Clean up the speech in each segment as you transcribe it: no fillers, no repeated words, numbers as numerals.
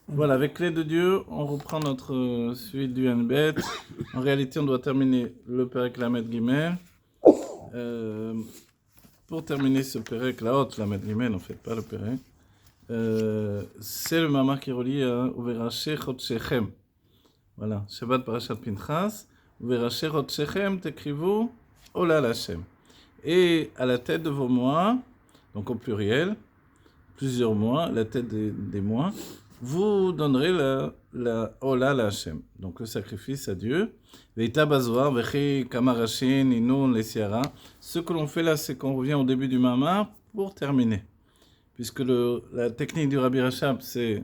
Voilà, avec l'aide de Dieu, on reprend notre suite du Hanbet. En réalité, on doit terminer le Perek Lamed Gimel. Pour terminer ce Perek, la haute Lamed Gimel, en fait, pas le Perek, c'est le Mamar qui relie à Uveraché Chotshechem. Voilà, Shabbat Parashat Pinchas. Uveraché Chotshechem, t'écrivez Ola Hashem. Et à la tête de vos mois, donc au pluriel, plusieurs mois, la tête des mois, vous donnerez la Ola la Hashem, donc le sacrifice à Dieu. Veita bazoar, vechi kamarashin, inun, les siara. Ce que l'on fait là, c'est qu'on revient au début du Mamar pour terminer. Puisque la technique du Rabbi Rachab, c'est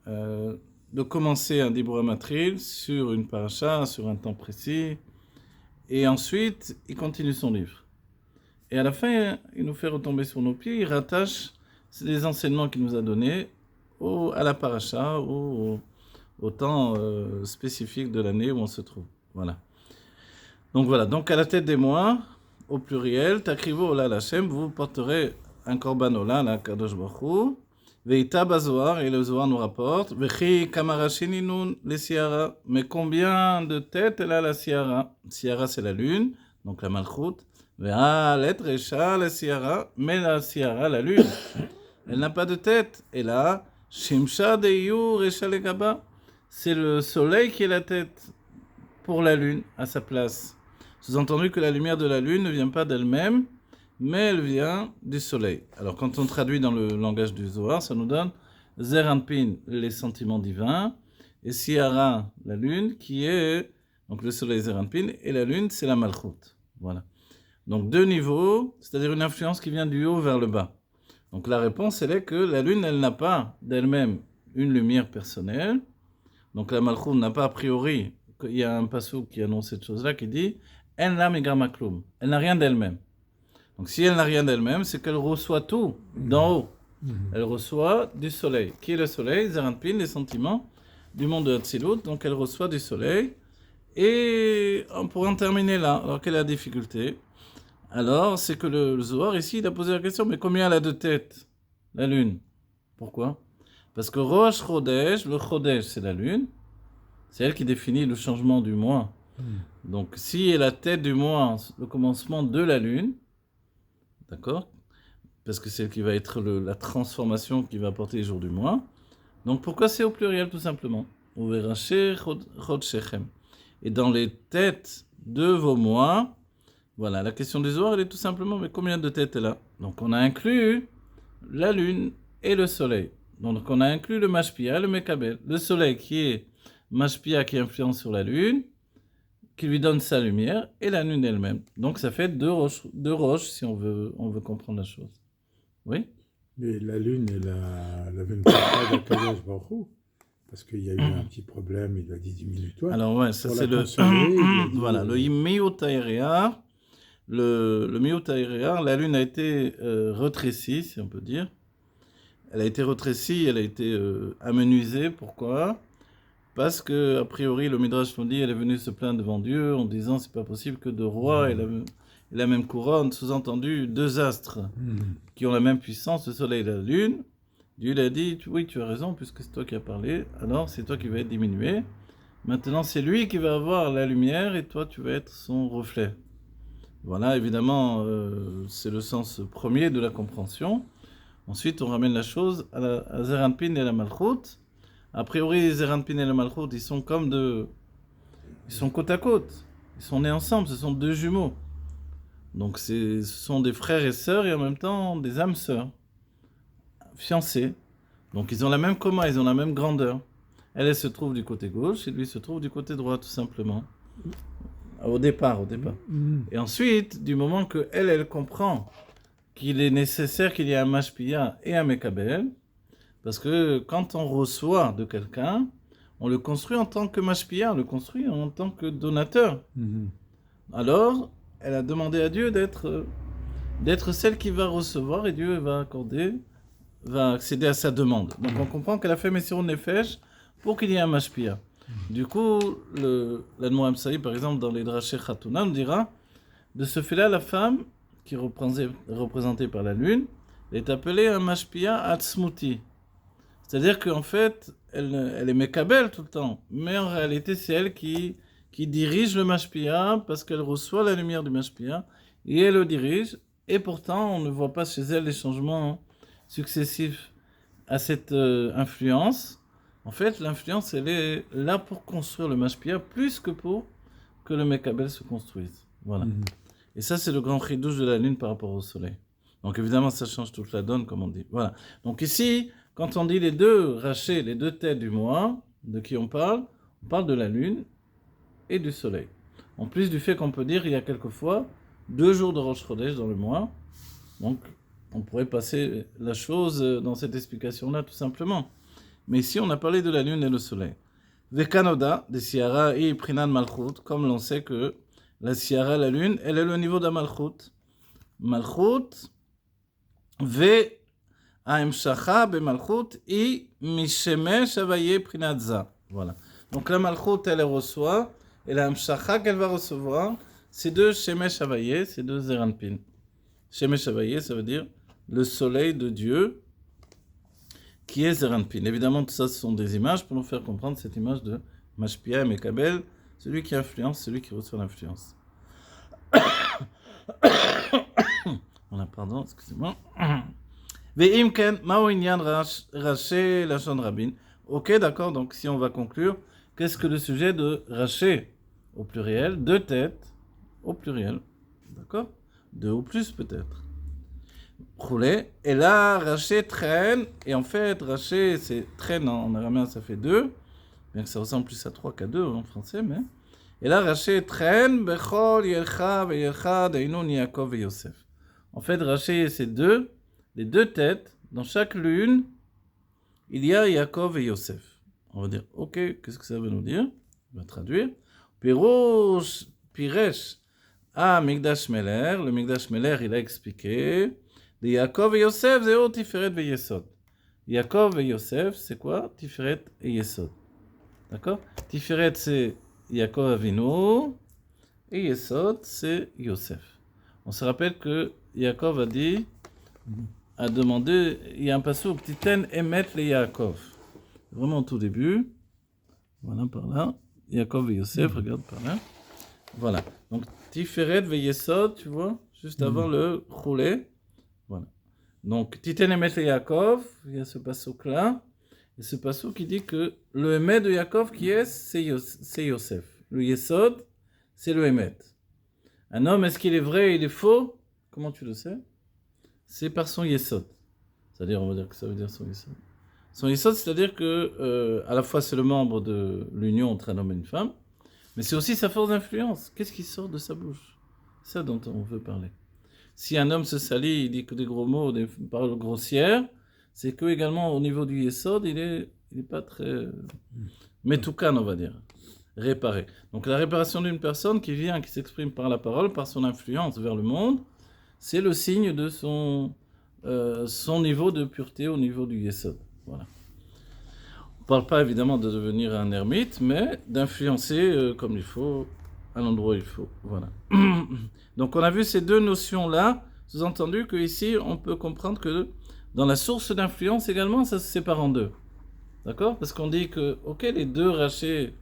de commencer un Dibur Matril sur une paracha, sur un temps précis, et ensuite, il continue son livre. Et à la fin, il nous fait retomber sur nos pieds, il rattache les enseignements qu'il nous a donnés à la paracha, au temps spécifique de l'année où on se trouve. Voilà. Donc à la tête des mois, au pluriel, Takrivo Ola Hashem, vous porterez un korban Ola, la Kadosh Baruch Hu, Veita Bazoar, et le Zohar nous rapporte, Vechi Kamarashininun, les Siara. Mais combien de têtes elle a la Siara? Siara, c'est la lune, donc la Malchut. Vea, l'être Recha, la Siara, mais la Siara, la lune, elle n'a pas de tête. Et là, Shimsha Deyu Recha Legaba, c'est le soleil qui est la tête pour la lune à sa place. Sous-entendu que la lumière de la lune ne vient pas d'elle-même, mais elle vient du soleil. Alors quand on traduit dans le langage du Zohar, ça nous donne Zer Anpin, les sentiments divins, et Siara, la lune, qui est donc le soleil Zer Anpin, et la lune, c'est la Malchut. Voilà. Donc deux niveaux, c'est-à-dire une influence qui vient du haut vers le bas. Donc la réponse, elle est que la lune, elle n'a pas d'elle-même une lumière personnelle. Donc la Malchut n'a pas a priori, il y a un passage qui annonce cette chose-là qui dit En la megamakloum, elle n'a rien d'elle-même. Donc si elle n'a rien d'elle-même, c'est qu'elle reçoit tout d'en haut. Elle reçoit du soleil. Qui est le soleil? Zeranpin, les sentiments du monde de Hatzilut. Donc elle reçoit du soleil. Et on pourra en terminer là. Alors quelle est la difficulté? Alors c'est que le Zohar ici, il a posé la question, mais combien elle a de têtes? La lune. Pourquoi? Parce que Rosh Chodesh, le Chodesh c'est la lune. C'est elle qui définit le changement du mois. Donc si est la tête du mois, le commencement de la lune, d'accord? Parce que c'est elle qui va être la transformation qui va apporter les jours du mois. Donc pourquoi c'est au pluriel tout simplement? Et dans les têtes de vos mois, voilà, la question des Zohar, elle est tout simplement, mais combien de têtes elle a? Donc on a inclus la lune et le soleil. Donc on a inclus le Mashpia, le Mekabel. Le soleil qui est Mashpia, qui influence sur la lune, qui lui donne sa lumière, et la lune elle-même. Donc ça fait deux roches si on veut comprendre la chose. Oui? Mais la lune, elle avait une parole d'Akadosh Baruch Hu, parce qu'il y a eu un petit problème, il a dit diminue-toi. Alors ouais, ça Pour c'est la le... consoler, il a dit, voilà, le Miutaïréar. Le Miutaïréar, la lune a été retrécie, si on peut dire. Elle a été retrécie, elle a été amenuisée. Pourquoi? Parce que, a priori, le Midrash nous dit, elle est venue se plaindre devant Dieu en disant c'est pas possible que deux rois aient la même couronne, sous-entendu deux astres qui ont la même puissance, le soleil et la lune. Dieu lui a dit oui, tu as raison, puisque c'est toi qui as parlé, alors c'est toi qui vas être diminué. Maintenant, c'est lui qui va avoir la lumière et toi, tu vas être son reflet. Voilà, évidemment, c'est le sens premier de la compréhension. Ensuite, on ramène la chose à Zeranpin et la Malchut. A priori, Zeranpin et la Malchut, ils sont ils sont côte à côte. Ils sont nés ensemble, ce sont deux jumeaux. Donc ce sont des frères et sœurs et en même temps des âmes sœurs, fiancés. Donc ils ont la même coma, ils ont la même grandeur. Elle se trouve du côté gauche et lui se trouve du côté droit, tout simplement. Au départ. Et ensuite, du moment que elle comprend qu'il est nécessaire qu'il y ait un Mashpia et un Mekabel, parce que quand on reçoit de quelqu'un, on le construit en tant que Mashpia, on le construit en tant que donateur. Alors, elle a demandé à Dieu d'être celle qui va recevoir et Dieu va accéder à sa demande. Donc on comprend qu'elle a fait Messirun Nefesh pour qu'il y ait un Mashpia. Du coup, l'Admor Amsaï, par exemple, dans les Drachei Khatuna, nous dira, de ce fait-là, la femme, qui est représentée par la lune, est appelée un Mashpia Atzmuti. C'est-à-dire qu'en fait, elle est Mekabel tout le temps. Mais en réalité, c'est elle qui dirige le Mashpia parce qu'elle reçoit la lumière du Mashpia et elle le dirige. Et pourtant, on ne voit pas chez elle les changements successifs à cette influence. En fait, l'influence, elle est là pour construire le Mashpia plus que pour que le Mekabel se construise. Voilà. Et ça, c'est le grand chidouche de la lune par rapport au soleil. Donc évidemment, ça change toute la donne, comme on dit. Voilà. Donc ici, quand on dit les deux rachets, les deux têtes du mois, de qui on parle de la lune et du soleil. En plus du fait qu'on peut dire, il y a quelquefois 2 jours de Rosh Chodesh dans le mois. Donc, on pourrait passer la chose dans cette explication-là, tout simplement. Mais ici, on a parlé de la lune et le soleil. Vekanoda, de Siara et Prinan Malchut, comme l'on sait que la Siara, la lune, elle est le niveau de Malchut. Malchut, Ve Aemshacha Bemalchut et Mishemesh Avaye Prinadza. Voilà. Donc la Malchut, elle reçoit, et la Aemshacha qu'elle va recevoir, c'est deux Shemesh Avaye, c'est deux Zeranpin. Shemesh Avaye, ça veut dire le soleil de Dieu, qui est Zeranpin. Évidemment, tout ça, ce sont des images pour nous faire comprendre cette image de Mashpia et Mekabel, celui qui influence, celui qui reçoit l'influence. Voilà, pardon, excusez-moi. Ve'imken, ma'oinyan raché lachon rabin. Ok, d'accord, donc si on va conclure, qu'est-ce que le sujet de raché au pluriel, deux têtes au pluriel, d'accord? Deux ou plus peut-être. Roulé, et là, raché traîne, et en fait, raché, c'est traîne en araméen, ça fait deux, bien que ça ressemble plus à trois qu'à deux en français, mais. Et là, raché traîne, bechol, yelcha, veyelcha, dainun, Yaakov et Yosef. En fait, raché, c'est deux, les deux têtes, dans chaque lune, il y a Yaakov et Yosef. On va dire, ok, qu'est-ce que ça veut nous dire? On va traduire. Pirosh, Piresh, Migdash Meler, le Migdash Meler, il a expliqué, de Yaakov et Yosef, c'est Tiferet et Yesod. Yaakov et Yosef, c'est quoi? Tiferet et Yesod. D'accord? Tiferet, c'est Yaakov Avinu, et Yesod, c'est Yosef. On se rappelle que Yaakov a demandé, il y a un passage, Titen Emet le Yaakov. Vraiment au tout début. Voilà, par là. Yaakov et Yosef, regarde par là. Voilà. Donc, Tiferet ve Yesod, tu vois, juste avant le Choulé. Voilà. Donc, Titen Emet le Yaakov, il y a ce passage-là. Et ce passage qui dit que le Emet de Yaakov qui est, c'est Yosef. Le Yesod, c'est le Emet. Un homme, est-ce qu'il est vrai et il est faux? Comment tu le sais? C'est par son Yesod. C'est-à-dire, on va dire que ça veut dire son Yesod. Son Yesod, c'est-à-dire que, à la fois, c'est le membre de l'union entre un homme et une femme, mais c'est aussi sa force d'influence. Qu'est-ce qui sort de sa bouche? C'est ça dont on veut parler. Si un homme se salit, il dit que des gros mots, des paroles grossières, c'est que également au niveau du Yesod, il est pas très metoukan, on va dire, réparé. Donc la réparation d'une personne qui vient, qui s'exprime par la parole, par son influence vers le monde, c'est le signe de son niveau de pureté au niveau du Yesod. Voilà. On ne parle pas évidemment de devenir un ermite, mais d'influencer comme il faut, à l'endroit où il faut. Voilà. Donc on a vu ces deux notions-là, sous-entendu qu'ici on peut comprendre que dans la source d'influence également, ça se sépare en deux. D'accord? Parce qu'on dit que, ok, les deux rachés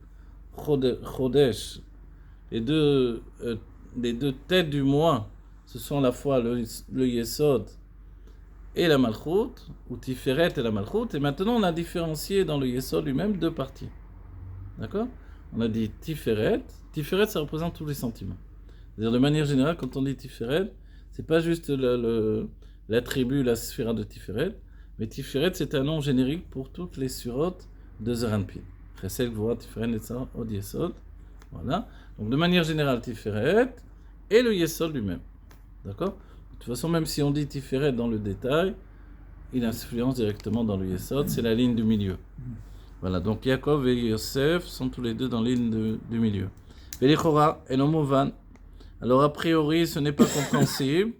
Chodesh, les deux têtes du mois, ce sont à la fois le Yesod et la Malchut, ou Tiferet et la Malchut, et maintenant on a différencié dans le Yesod lui-même deux parties. D'accord? On a dit Tiferet. Tiferet, ça représente tous les sentiments. C'est-à-dire, de manière générale, quand on dit Tiferet, c'est pas juste l'attribut, la sphère de Tiferet, mais Tiferet, c'est un nom générique pour toutes les surotes de Zeranpin. Chesed, Gvura, Tiferet, Netzah, Od, Yesod. Voilà. Donc, de manière générale, Tiferet et le Yesod lui-même. D'accord? De toute façon, même si on dit Tiferet dans le détail, il influence directement dans le Yesod, c'est la ligne du milieu. Voilà, donc Yaakov et Yosef sont tous les deux dans la ligne du milieu. Velichora, Eno Movan. Alors, a priori, ce n'est pas compréhensible.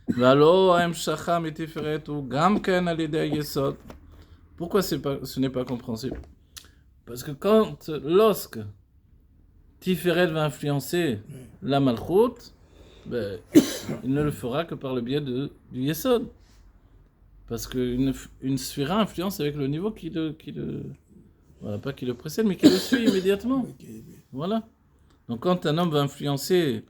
Valo, Aemshacha, Mitiferet, ou Gamken, Alidei Yesod. Pourquoi ce n'est pas compréhensible? Parce que lorsque Tiferet va influencer la Malchut, il ne le fera que par le biais du Yesod. Parce qu'une sphira influence avec le niveau voilà, pas qui le précède, mais qui le suit immédiatement. Voilà. Donc quand un homme va influencer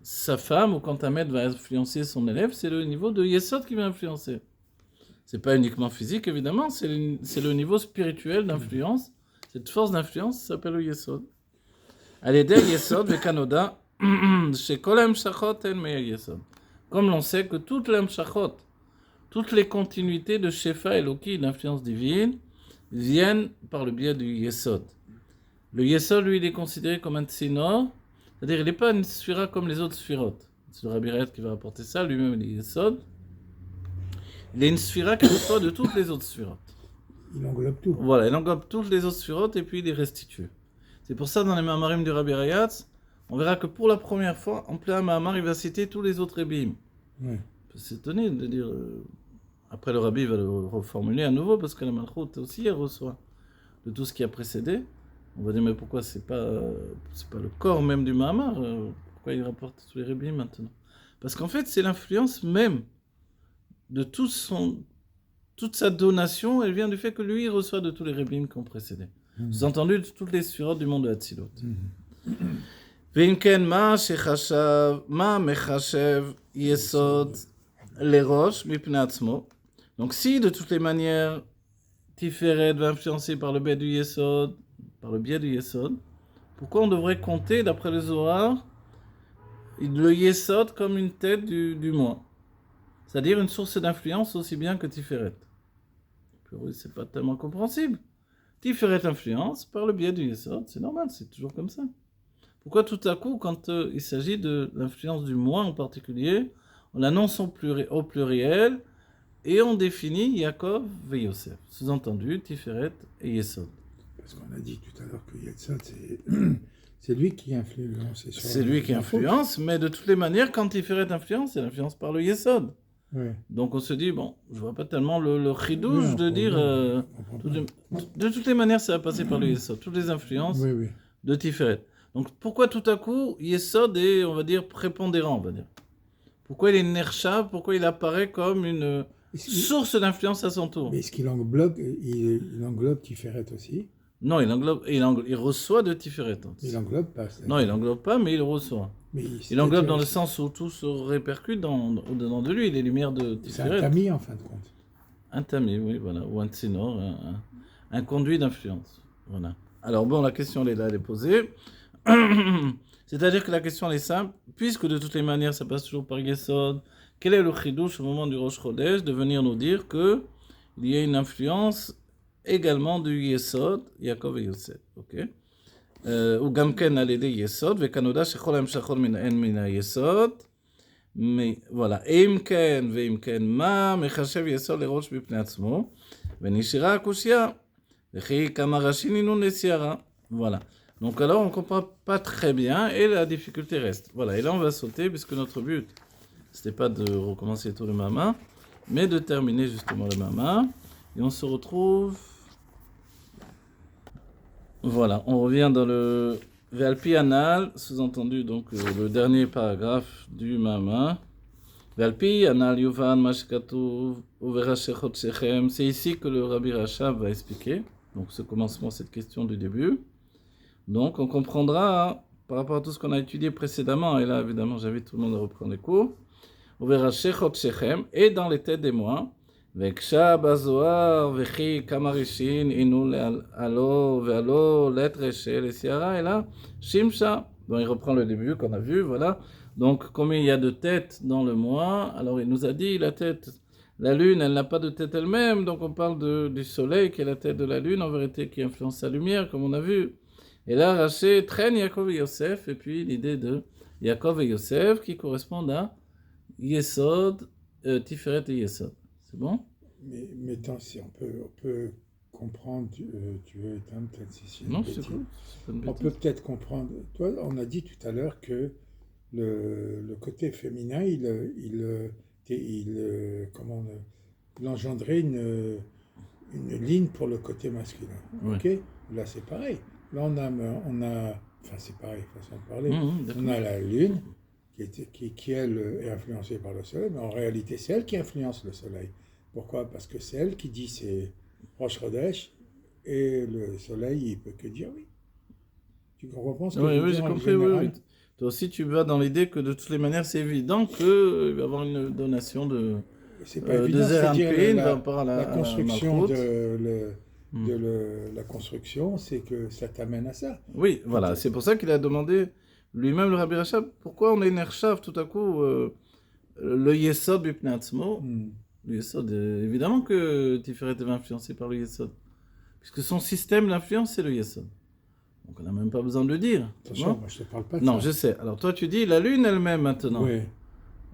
sa femme, ou quand un maître va influencer son élève, c'est le niveau de Yesod qui va influencer. C'est pas uniquement physique, évidemment, c'est le niveau spirituel d'influence. Cette force d'influence s'appelle le Yesod. Al-Yedei Yesod vekanoda, shekol ha'emshachot en me'er Yesod. Comme l'on sait que toutes les ha'emshachot, toutes les continuités de Shefa Eloki, d'influence divine, viennent par le biais du Yesod. Le Yesod, lui, il est considéré comme un tsinor, c'est-à-dire il n'est pas une sphira comme les autres sphirotes. C'est le Rabbi Rayat qui va rapporter ça, lui-même il est Yesod. Il est une sphira qui reçoit de toutes les autres sphirotes. Il englobe tout. Voilà, il englobe toutes les autres sphirotes et puis il les restitue. C'est pour ça, dans les Mahamarim du Rabbi Rayat, on verra que pour la première fois, en plein Mahamar, il va citer tous les autres Rébim. Ouais. C'est étonné de dire... Après, le Rabbi va le reformuler à nouveau, parce que la Malchut aussi, elle reçoit de tout ce qui a précédé. On va dire, mais pourquoi c'est pas le corps même du Mahamar pourquoi il rapporte tous les Rébim maintenant? Parce qu'en fait, c'est l'influence même de toute sa donation, elle vient du fait que lui, il reçoit de tous les Rébim qui ont précédé. Vous avez entendu de toutes les surotes du monde de Hatzilut. ואם כן, מה מחשב יסוד לראש מפני עצמו? Donc si de toutes les manières Tiferet va influencer par le biais du Yesod, pourquoi on devrait compter, d'après le Zohar, le Yesod comme une tête du moi? C'est-à-dire une source d'influence aussi bien que Tiferet. Oui, c'est pas tellement compréhensible. Tiferet influence par le biais du Yesod, c'est normal, c'est toujours comme ça. Pourquoi tout à coup, quand il s'agit de l'influence du moi en particulier, on l'annonce au pluriel et on définit Yaakov et Yosef. Sous-entendu, Tiferet et Yesod. Parce qu'on a dit tout à l'heure que Yesod, c'est lui qui influence. C'est lui qui influence, mais de toutes les manières, quand Tiferet influence, c'est l'influence par le Yesod. Ouais. Donc on se dit, bon, je vois pas tellement le chidouche de dire... de toutes les manières, ça va passer par le Yesod. Toutes les influences de Tiferet. Donc pourquoi tout à coup Yesod est, on va dire, prépondérant, on va dire. Pourquoi il est nerchav, pourquoi il apparaît comme une source d'influence à son tour. Mais est-ce qu'il englobe, il englobe Tiferet aussi? Non, il reçoit de Tiferet. Il englobe pas. Non, il englobe pas, mais il reçoit. Mais il englobe dans le sens où tout se répercute au-dedans de lui, les lumières de Tiferet. C'est un tami en fin de compte. Un tami, oui, voilà, ou un tsinor, un conduit d'influence. Voilà. Alors bon, la question elle est posée. C'est-à-dire que la question est simple, puisque de toutes les manières ça passe toujours par Yesod, quel est le chidouche au moment du Rosh Chodesh de venir nous dire que il y a une influence également du Yesod, Yaakov et Yosef, ok? Ou Gamken al yedei Yesod, vekanoda shechol ha'emshachot min ha'Yesod, mais voilà, Imken veimken ma mechashev Yesod lerosh b'pnei atzmo, venishira akushia, vechi kama rashi ninun lesiara, voilà. Donc alors on ne comprend pas très bien et la difficulté reste. Voilà, et là on va sauter puisque notre but, c'était pas de recommencer tout le Mama, mais de terminer justement le Mama. Et on se retrouve... Voilà, on revient dans le Ve'alpi Anal, sous-entendu donc le dernier paragraphe du Mama. Ve'alpi Anal Yuvan Mashkatuv Uverashechot Shechem. C'est ici que le Rabbi Rashav va expliquer, donc ce commencement, cette question du début. Donc, on comprendra, par rapport à tout ce qu'on a étudié précédemment, et là, évidemment, j'invite tout le monde à reprendre les cours, on verra Shechot Shechem, et dans les têtes des mois, Veksha Bazoar, Vechi Kamarishin, Inul Alo, Vealo, Letre Shel, et Siara, et là, Shimsha. Donc, il reprend le début qu'on a vu, voilà. Donc, combien il y a de têtes dans le mois, alors il nous a dit, la tête, la lune, elle n'a pas de tête elle-même, donc on parle du soleil, qui est la tête de la lune, en vérité, qui influence sa lumière, comme on a vu. Et là, Raché traîne Yaakov et Yosef, et puis l'idée de Yaakov et Yosef qui correspondent à Yesod, Tiferet et Yesod. C'est bon? Mais tant si on peut comprendre, tu veux éteindre peut-être si non, c'est cool. On peut peut-être comprendre. Toi, on a dit tout à l'heure que le côté féminin, il engendrait une ligne pour le côté masculin. Ouais. Ok? Là, c'est pareil. Là, on a, enfin, c'est pareil, façon de parler. On a la Lune qui elle, est influencée par le Soleil, mais en réalité, c'est elle qui influence le Soleil. Pourquoi? Parce que c'est elle qui dit c'est Rosh Chodesh et le soleil, il peut que dire oui. Tu comprends ce que je Oui, veux oui, dire j'ai en compris, oui, général? oui. Toi aussi, tu vas dans l'idée que de toutes les manières, c'est évident qu'il va y avoir une donation C'est pas de évident, c'est-à-dire Zeranpin par rapport la à la construction Malchut. Hmm. la construction, c'est que ça t'amène à ça. Oui, voilà, c'est pour ça qu'il a demandé lui-même, le Rabbi Rachab, pourquoi on est Nershav tout à coup le Yesod Bipnei Atzmo. Hmm. Le Yesod, évidemment que Tiferet va influencé par le Yesod. Puisque son système d'influence, c'est le Yesod. Donc on n'a même pas besoin de le dire. Attention, moi je te parle pas de Non, ça. je sais. Alors toi, tu dis la lune elle-même maintenant. Oui,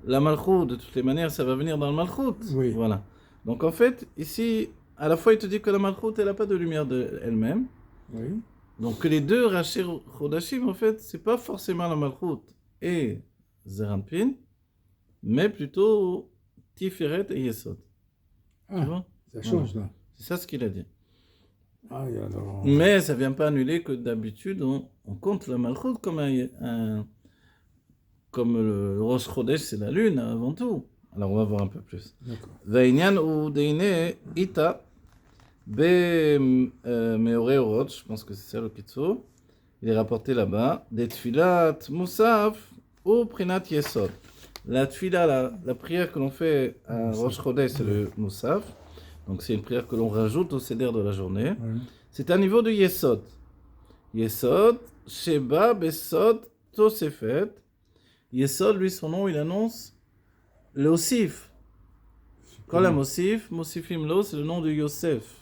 La Malchut, de toutes les manières, ça va venir dans le Malchut. oui, Voilà. Donc en fait, ici, à la fois, il te dit que la Malchut, elle n'a pas de lumière elle-même. oui. Donc que les deux Rashi Chodashim, en fait, c'est pas forcément la Malchut et Zeranpin, mais plutôt Tiferet et Yesod. Tu Ah, vois? ça change là. C'est ça ce qu'il a dit. Ah, et alors, Mais ça ne vient pas annuler que d'habitude, on compte la Malchut comme le Rosh Chodesh, c'est la lune avant tout. Alors on va voir un peu plus. d'accord. Vainyan ou Deine Ita Meore Orot, je pense que c'est ça le Kitso. Il est rapporté là-bas. Des Tfilat Moussaf ou Prinat Yesod. La Tfila, la prière que l'on fait à Rosh Chodesh, c'est le Moussaf. Donc c'est une prière que l'on rajoute au Seder de la journée. Oui. C'est un niveau de Yesod. Yesod, Sheba, Besod, Tosefet. Yesod, lui, son nom, il annonce le Osif. Quand la Mosif, Mosifim Lo, c'est le nom de Yosef.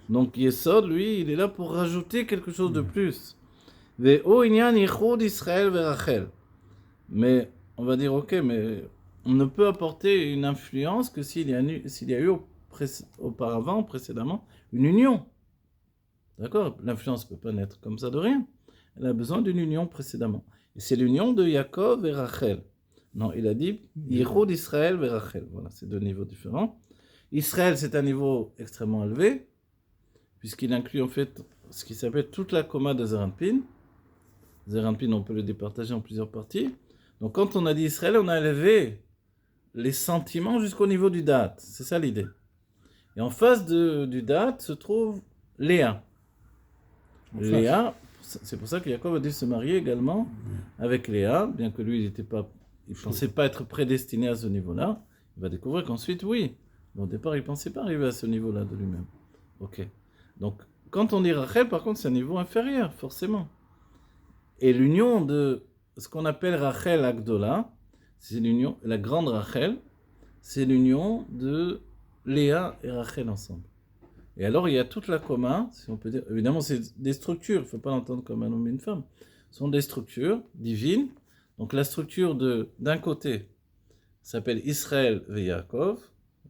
Donc Yesod, lui, il est là pour rajouter quelque chose de plus. Ve'o inyan yichud Israël ve'Rachel. Mais on va dire, ok, mais on ne peut apporter une influence que s'il y a eu auparavant, précédemment, une union. D'accord? L'influence ne peut pas naître comme ça de rien. Elle a besoin d'une union précédemment. Et c'est l'union de Yaakov et Rachel. Non, il a dit Yichud Israël et Rachel. Voilà, c'est deux niveaux différents. Israël, c'est un niveau extrêmement élevé, puisqu'il inclut en fait ce qui s'appelle toute la coma de Zeranpin. Zeranpin, on peut le départager en plusieurs parties. Donc quand on a dit Israël, on a élevé les sentiments jusqu'au niveau du date. C'est ça l'idée. Et en face du date se trouve Léa. Léa, c'est pour ça que Jacob a dû se marier également avec Léa, bien que lui, il ne pensait pas être prédestiné à ce niveau-là. Il va découvrir qu'ensuite, oui. Mais au départ, il ne pensait pas arriver à ce niveau-là de lui-même. Ok. Donc, quand on dit Rachel, par contre, c'est un niveau inférieur, forcément. Et l'union de ce qu'on appelle Rachel Agdola, c'est l'union, la grande Rachel, c'est l'union de Léa et Rachel ensemble. Et alors, il y a toute la coma, si on peut dire. Évidemment, c'est des structures, il ne faut pas l'entendre comme un homme et une femme. Ce sont des structures divines. Donc, la structure d'un côté s'appelle Israël et Yaakov,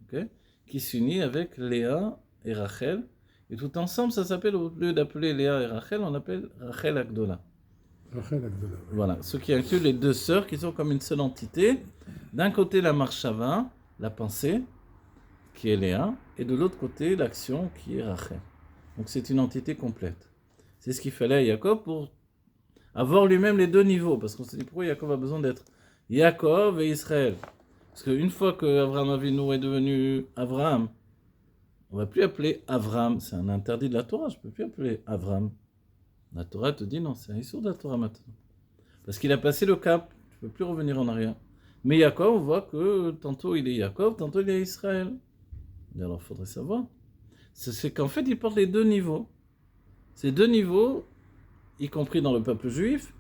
okay, qui s'unit avec Léa et Rachel. Et tout ensemble, ça s'appelle, au lieu d'appeler Léa et Rachel, on appelle Rachel Agdola. Rachel Agdola. Voilà, ce qui inclut les deux sœurs qui sont comme une seule entité. D'un côté, la marshava, la pensée, qui est Léa, et de l'autre côté, l'action, qui est Rachel. Donc c'est une entité complète. C'est ce qu'il fallait à Jacob pour avoir lui-même les deux niveaux, parce qu'on s'est dit pourquoi Jacob a besoin d'être Jacob et Israël. Parce qu'une fois qu'Abraham Avinu est devenu Abraham, on ne va plus appeler Avram, c'est un interdit de la Torah, je ne peux plus appeler Avram. La Torah te dit non, c'est un issue de la Torah maintenant. Parce qu'il a passé le cap, tu ne peux plus revenir en arrière. Mais Jacob, on voit que tantôt il est Jacob, tantôt il est Israël. Et alors il faudrait savoir. C'est qu'en fait, il porte les deux niveaux. Ces deux niveaux, y compris dans le peuple juif,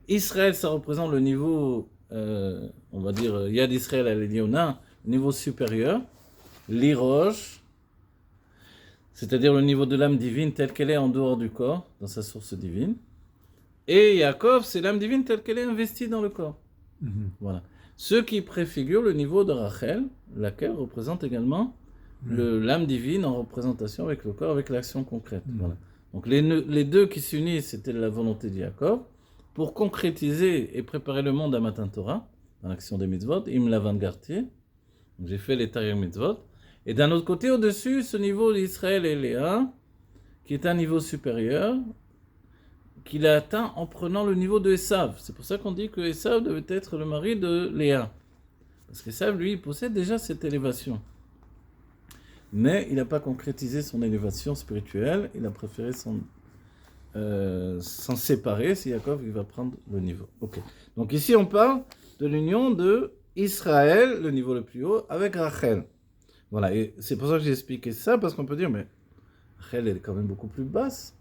Israël, ça représente le niveau, on va dire, Yad Israël à l'Eliona, niveau supérieur, l'Irosh, c'est-à-dire le niveau de l'âme divine telle qu'elle est en dehors du corps, dans sa source divine. Et Yaakov, c'est l'âme divine telle qu'elle est investie dans le corps. Voilà. Ce qui préfigure le niveau de Rachel, laquelle représente également l'âme divine en représentation avec le corps, avec l'action concrète. Voilà. Donc les deux qui s'unissent, c'était la volonté de Yaakov, pour concrétiser et préparer le monde à Matan Torah, dans l'action des mitzvot, im lavangartier. Donc j'ai fait les tarir mitzvot. Et d'un autre côté, au-dessus, ce niveau d'Israël et Léa, qui est un niveau supérieur, qu'il a atteint en prenant le niveau de Esav. C'est pour ça qu'on dit que Esav devait être le mari de Léa. Parce qu'Esav, lui, il possède déjà cette élévation. mais il n'a pas concrétisé son élévation spirituelle, il a préféré s'en séparer, c'est Yaakov qui va prendre le niveau. Ok. Donc ici on parle de l'union de Israël, le niveau le plus haut, avec Rachel. Voilà, et c'est pour ça que j'ai expliqué ça, parce qu'on peut dire, mais Rachel, elle est quand même beaucoup plus basse.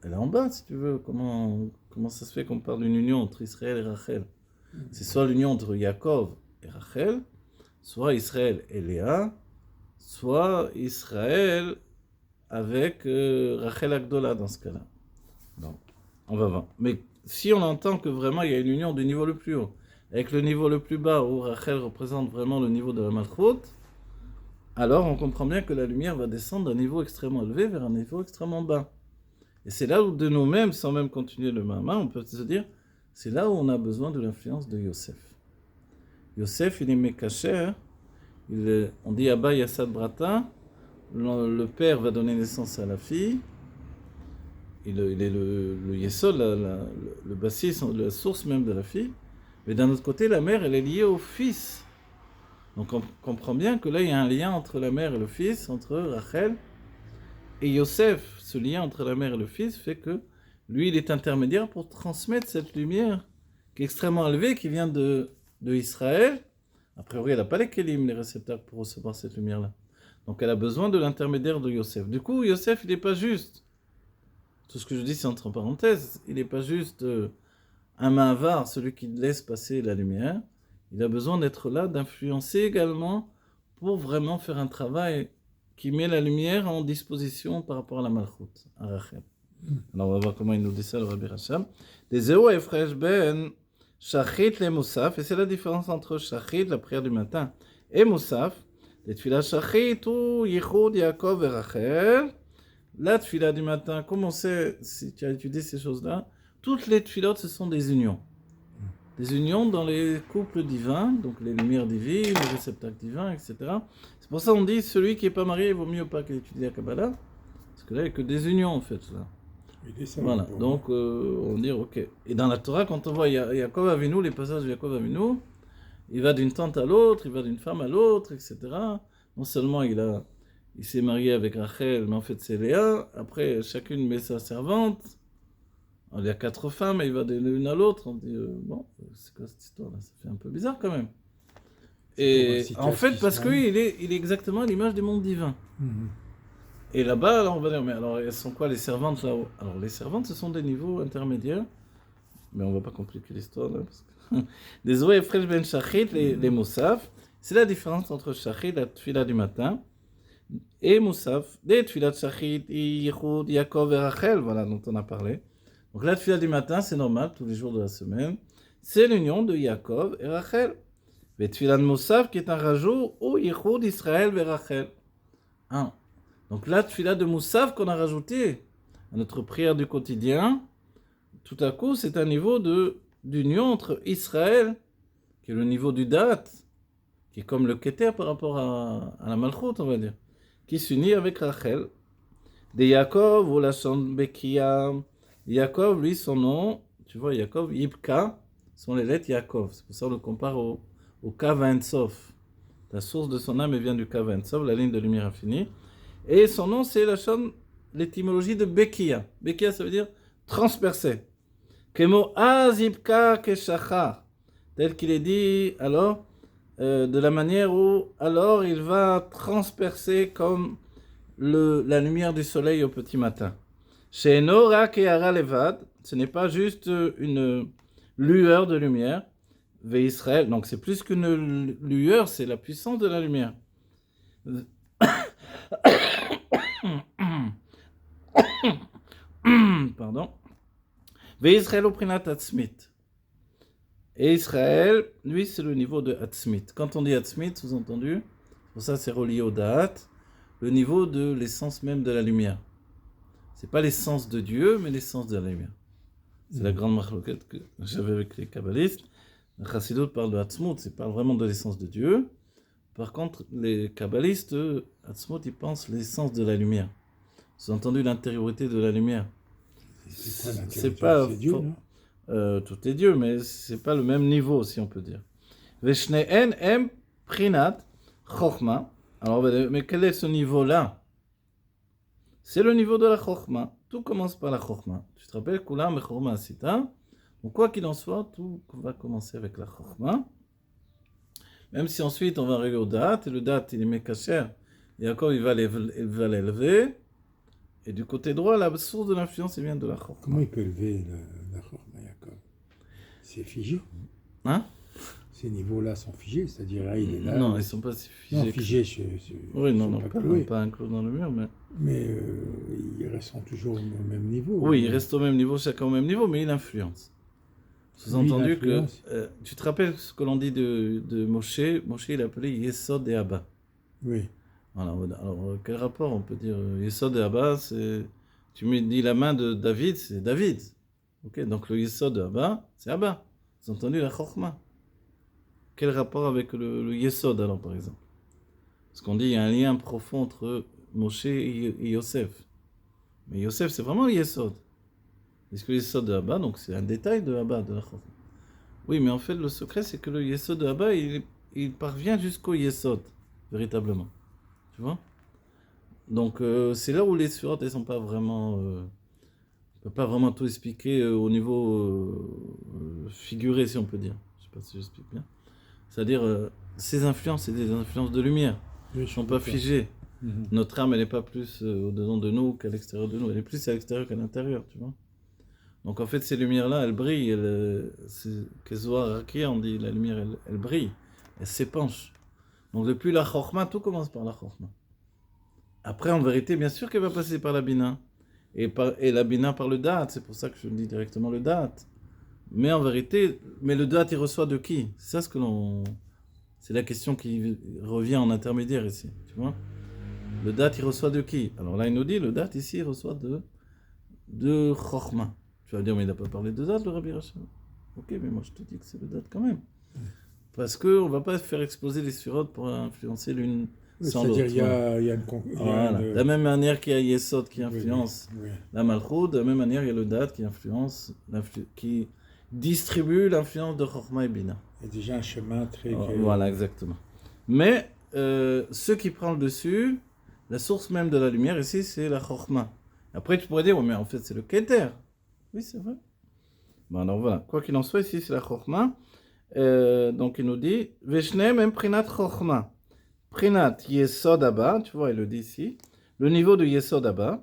Elle est en bas, si tu veux. Comment ça se fait qu'on parle d'une union entre Israël et Rachel? C'est soit l'union entre Yaakov et Rachel, soit Israël et Léa, soit Israël avec Rachel Agdola dans ce cas-là. Donc, on va voir. Mais si on entend que vraiment il y a une union du niveau le plus haut, avec le niveau le plus bas, où Rachel représente vraiment le niveau de la Malchut, alors on comprend bien que la lumière va descendre d'un niveau extrêmement élevé vers un niveau extrêmement bas. Et c'est là où de nous-mêmes, sans même continuer le Mahama, on peut se dire, c'est là où on a besoin de l'influence de Yosef. Yosef, il est Mekacher, on dit Abba Yassad Brata, le père va donner naissance à la fille, il est le Yesod, le bassis, la source même de la fille, mais d'un autre côté, la mère, elle est liée au fils. Donc on comprend bien que là, il y a un lien entre la mère et le fils, entre Rachel et Yosef. Ce lien entre la mère et le fils fait que lui, il est intermédiaire pour transmettre cette lumière qui est extrêmement élevée, qui vient de Israël. A priori, elle n'a pas les kélim, les réceptacles pour recevoir cette lumière-là. Donc elle a besoin de l'intermédiaire de Yosef. Du coup, Yosef, il n'est pas juste. Tout ce que je dis, c'est entre parenthèses. Il n'est pas juste un mahavar, celui qui laisse passer la lumière. Il a besoin d'être là, d'influencer également pour vraiment faire un travail qui met la lumière en disposition par rapport à la Malchut, à Rachel. Alors on va voir comment il nous dit ça, le Rabbi Racham. Des Zéo et Fresh Ben, Shachit le Moussaf, et c'est la différence entre Shachit, la prière du matin, et Moussaf. Les Tfilah Shachit ou Yichud, Yaakov et Rachel. La Tfilah du matin, comment c'est, si tu as étudié ces choses-là, toutes les Tfilotes, ce sont des unions. Des unions dans les couples divins, donc les lumières divines, les réceptacles divins, etc. C'est pour ça qu'on dit, celui qui n'est pas marié, il vaut mieux pas qu'il étudie la Kabbalah, parce que là, il n'y a que des unions, en fait. Là. Voilà, donc on dit, ok. Et dans la Torah, quand on voit Yaakov Avinu, les passages de Yaakov Avinu, il va d'une tante à l'autre, il va d'une femme à l'autre, etc. Non seulement il s'est marié avec Rachel, mais en fait c'est Léa, après chacune met sa servante. Il y a 4 femmes et il va de l'une à l'autre. On dit, bon, c'est quoi cette histoire-là? Ça fait un peu bizarre quand même. Et en fait, parce qu'il est exactement à l'image du monde divin. Et là-bas, alors on va dire, mais alors elles sont quoi les servantes là-haut? Alors les servantes, ce sont des niveaux intermédiaires. Mais on ne va pas compliquer l'histoire là. Les Zoé et Fresh Ben Shachit, les Moussaf, c'est la différence entre Shachit, la Tfila du matin, et Moussaf, des Tfilat Shachit, Yichud, Yaakov et Rachel, voilà, dont on a parlé. Donc la Tfila du matin, c'est normal, tous les jours de la semaine. C'est l'union de Yaakov et Rachel. Et Tfila de Moussaf, qui est un rajout au Yichud Israël et Rachel. Donc la Tfila de Moussaf qu'on a rajouté à notre prière du quotidien, tout à coup, c'est un niveau d'union entre Israël, qui est le niveau du date, qui est comme le Keter par rapport à la Malchut, on va dire, qui s'unit avec Rachel. De Yaakov ou la Bekia. Yaakov, lui, son nom, tu vois, Yaakov, Yibka, sont les lettres Yaakov. C'est pour ça qu'on le compare au Kav Sof. La source de son âme vient du Kav Sof, la ligne de lumière infinie. Et son nom, c'est l'étymologie de Bekia. Bekia, ça veut dire transpercer. Kemo Az Yibka Keshachar. Tel qu'il est dit, alors, de la manière où, alors, il va transpercer comme la lumière du soleil au petit matin. Chez Nora Keara Levad, ce n'est pas juste une lueur de lumière. Ve Israël, donc c'est plus qu'une lueur, c'est la puissance de la lumière. Pardon. Ve Israël au Prinat Atzmit. Et Israël, lui, c'est le niveau de Atzmit. Quand on dit Atzmit, sous-entendu, pour ça c'est relié au Da'at, le niveau de l'essence même de la lumière. C'est pas l'essence de Dieu, mais l'essence de la lumière. C'est la grande marloquette que j'avais avec les kabbalistes. Le Chassidut parle de Atzmut, c'est pas vraiment de l'essence de Dieu. Par contre, les kabbalistes, Atzmut, ils pensent l'essence de la lumière. Sous-entendu l'intériorité de la lumière. C'est pas Dieu, non? Tout est Dieu, mais c'est pas le même niveau, si on peut dire. Veshneen em prinat chokhma. Alors, mais quel est ce niveau-là? C'est le niveau de la Chokhmah. Tout commence par la Chokhmah. Tu te rappelles, Kulam Chokhmah Asita. Donc, quoi qu'il en soit, tout va commencer avec la Chokhmah. Même si ensuite on va arriver au date, et le date il est mékacher, et encore il va l'élever, et du côté droit, la source de l'influence vient de la Chokhmah. Comment il peut élever la Chokhmah Yaakov? C'est figé. Hein? Ces niveaux-là sont figés, c'est-à-dire là, il est là. Non, ils ne sont pas si figés. Non, figés, oui, non, pas pas inclus dans le mur, mais... Mais ils restent toujours au même niveau. Oui, ils restent au même niveau, chacun au même niveau, mais il influence. Sous-entendu que, tu te rappelles ce que l'on dit de Moshe? Moshe, il appelait Yesod et Abba. Oui. Voilà, alors, quel rapport on peut dire Yesod et Abba, c'est... Tu me dis la main de David, c'est David. Ok, donc le Yesod de Abba, c'est Abba. Sous-entendu la Chokhmah. Quel rapport avec le Yesod alors, par exemple? Parce qu'on dit qu'il y a un lien profond entre Moshe et Yosef. Mais Yosef, c'est vraiment le Yesod. Est-ce que le Yesod de Abba, donc c'est un détail de Abba, de la Chokhmah. Oui, mais en fait, le secret, c'est que le Yesod de Abba, il parvient jusqu'au Yesod, véritablement. Tu vois? Donc, c'est là où les surotes, elles ne sont pas vraiment... on ne peut pas vraiment tout expliquer au niveau figuré, si on peut dire. Je ne sais pas si j'explique bien. C'est-à-dire, ces influences, c'est des influences de lumière. Oui, Elles ne sont pas figées. Notre âme, elle n'est pas plus au-dedans de nous qu'à l'extérieur de nous. Elle est plus à l'extérieur qu'à l'intérieur, tu vois. Donc en fait, ces lumières-là, elles brillent. On dit, la lumière, elle brille. Elle s'épanche. Donc depuis la Chokhmah, tout commence par la Chokhmah. Après, en vérité, bien sûr qu'elle va passer par la Bina. Et la Bina par le Da'at. C'est pour ça que je dis directement le Da'at. Mais en vérité, le Da'at, il reçoit de qui? C'est ça ce que l'on... C'est la question qui revient en intermédiaire ici. Tu vois? Le Da'at, il reçoit de qui? Alors là, il nous dit, le Da'at ici, il reçoit de Chokhmah. Tu vas dire, mais il n'a pas parlé de date, le Rabbi Rachel. Ok, mais moi je te dis que c'est le date quand même. Parce qu'on ne va pas faire exploser les sphirotes pour influencer l'une sans l'autre. C'est-à-dire, il y a une... Voilà. De la même manière qu'il y a Yesod qui influence la Malchut, de la même manière il y a le date qui influence, qui distribue l'influence de Chokhmah et Bina. Il y a déjà un chemin très... Voilà, exactement. Mais ce qui prend le dessus, la source même de la lumière ici, c'est la Chokhmah. Après tu pourrais dire, mais en fait c'est le Keter. Oui, c'est vrai. Bon, alors voilà. Quoi qu'il en soit, ici, c'est la Chokhmah. Donc, il nous dit Veshnem em prinat Chokhmah. Prinat Yesod Abba. Tu vois, il le dit ici. Le niveau de Yesod Abba.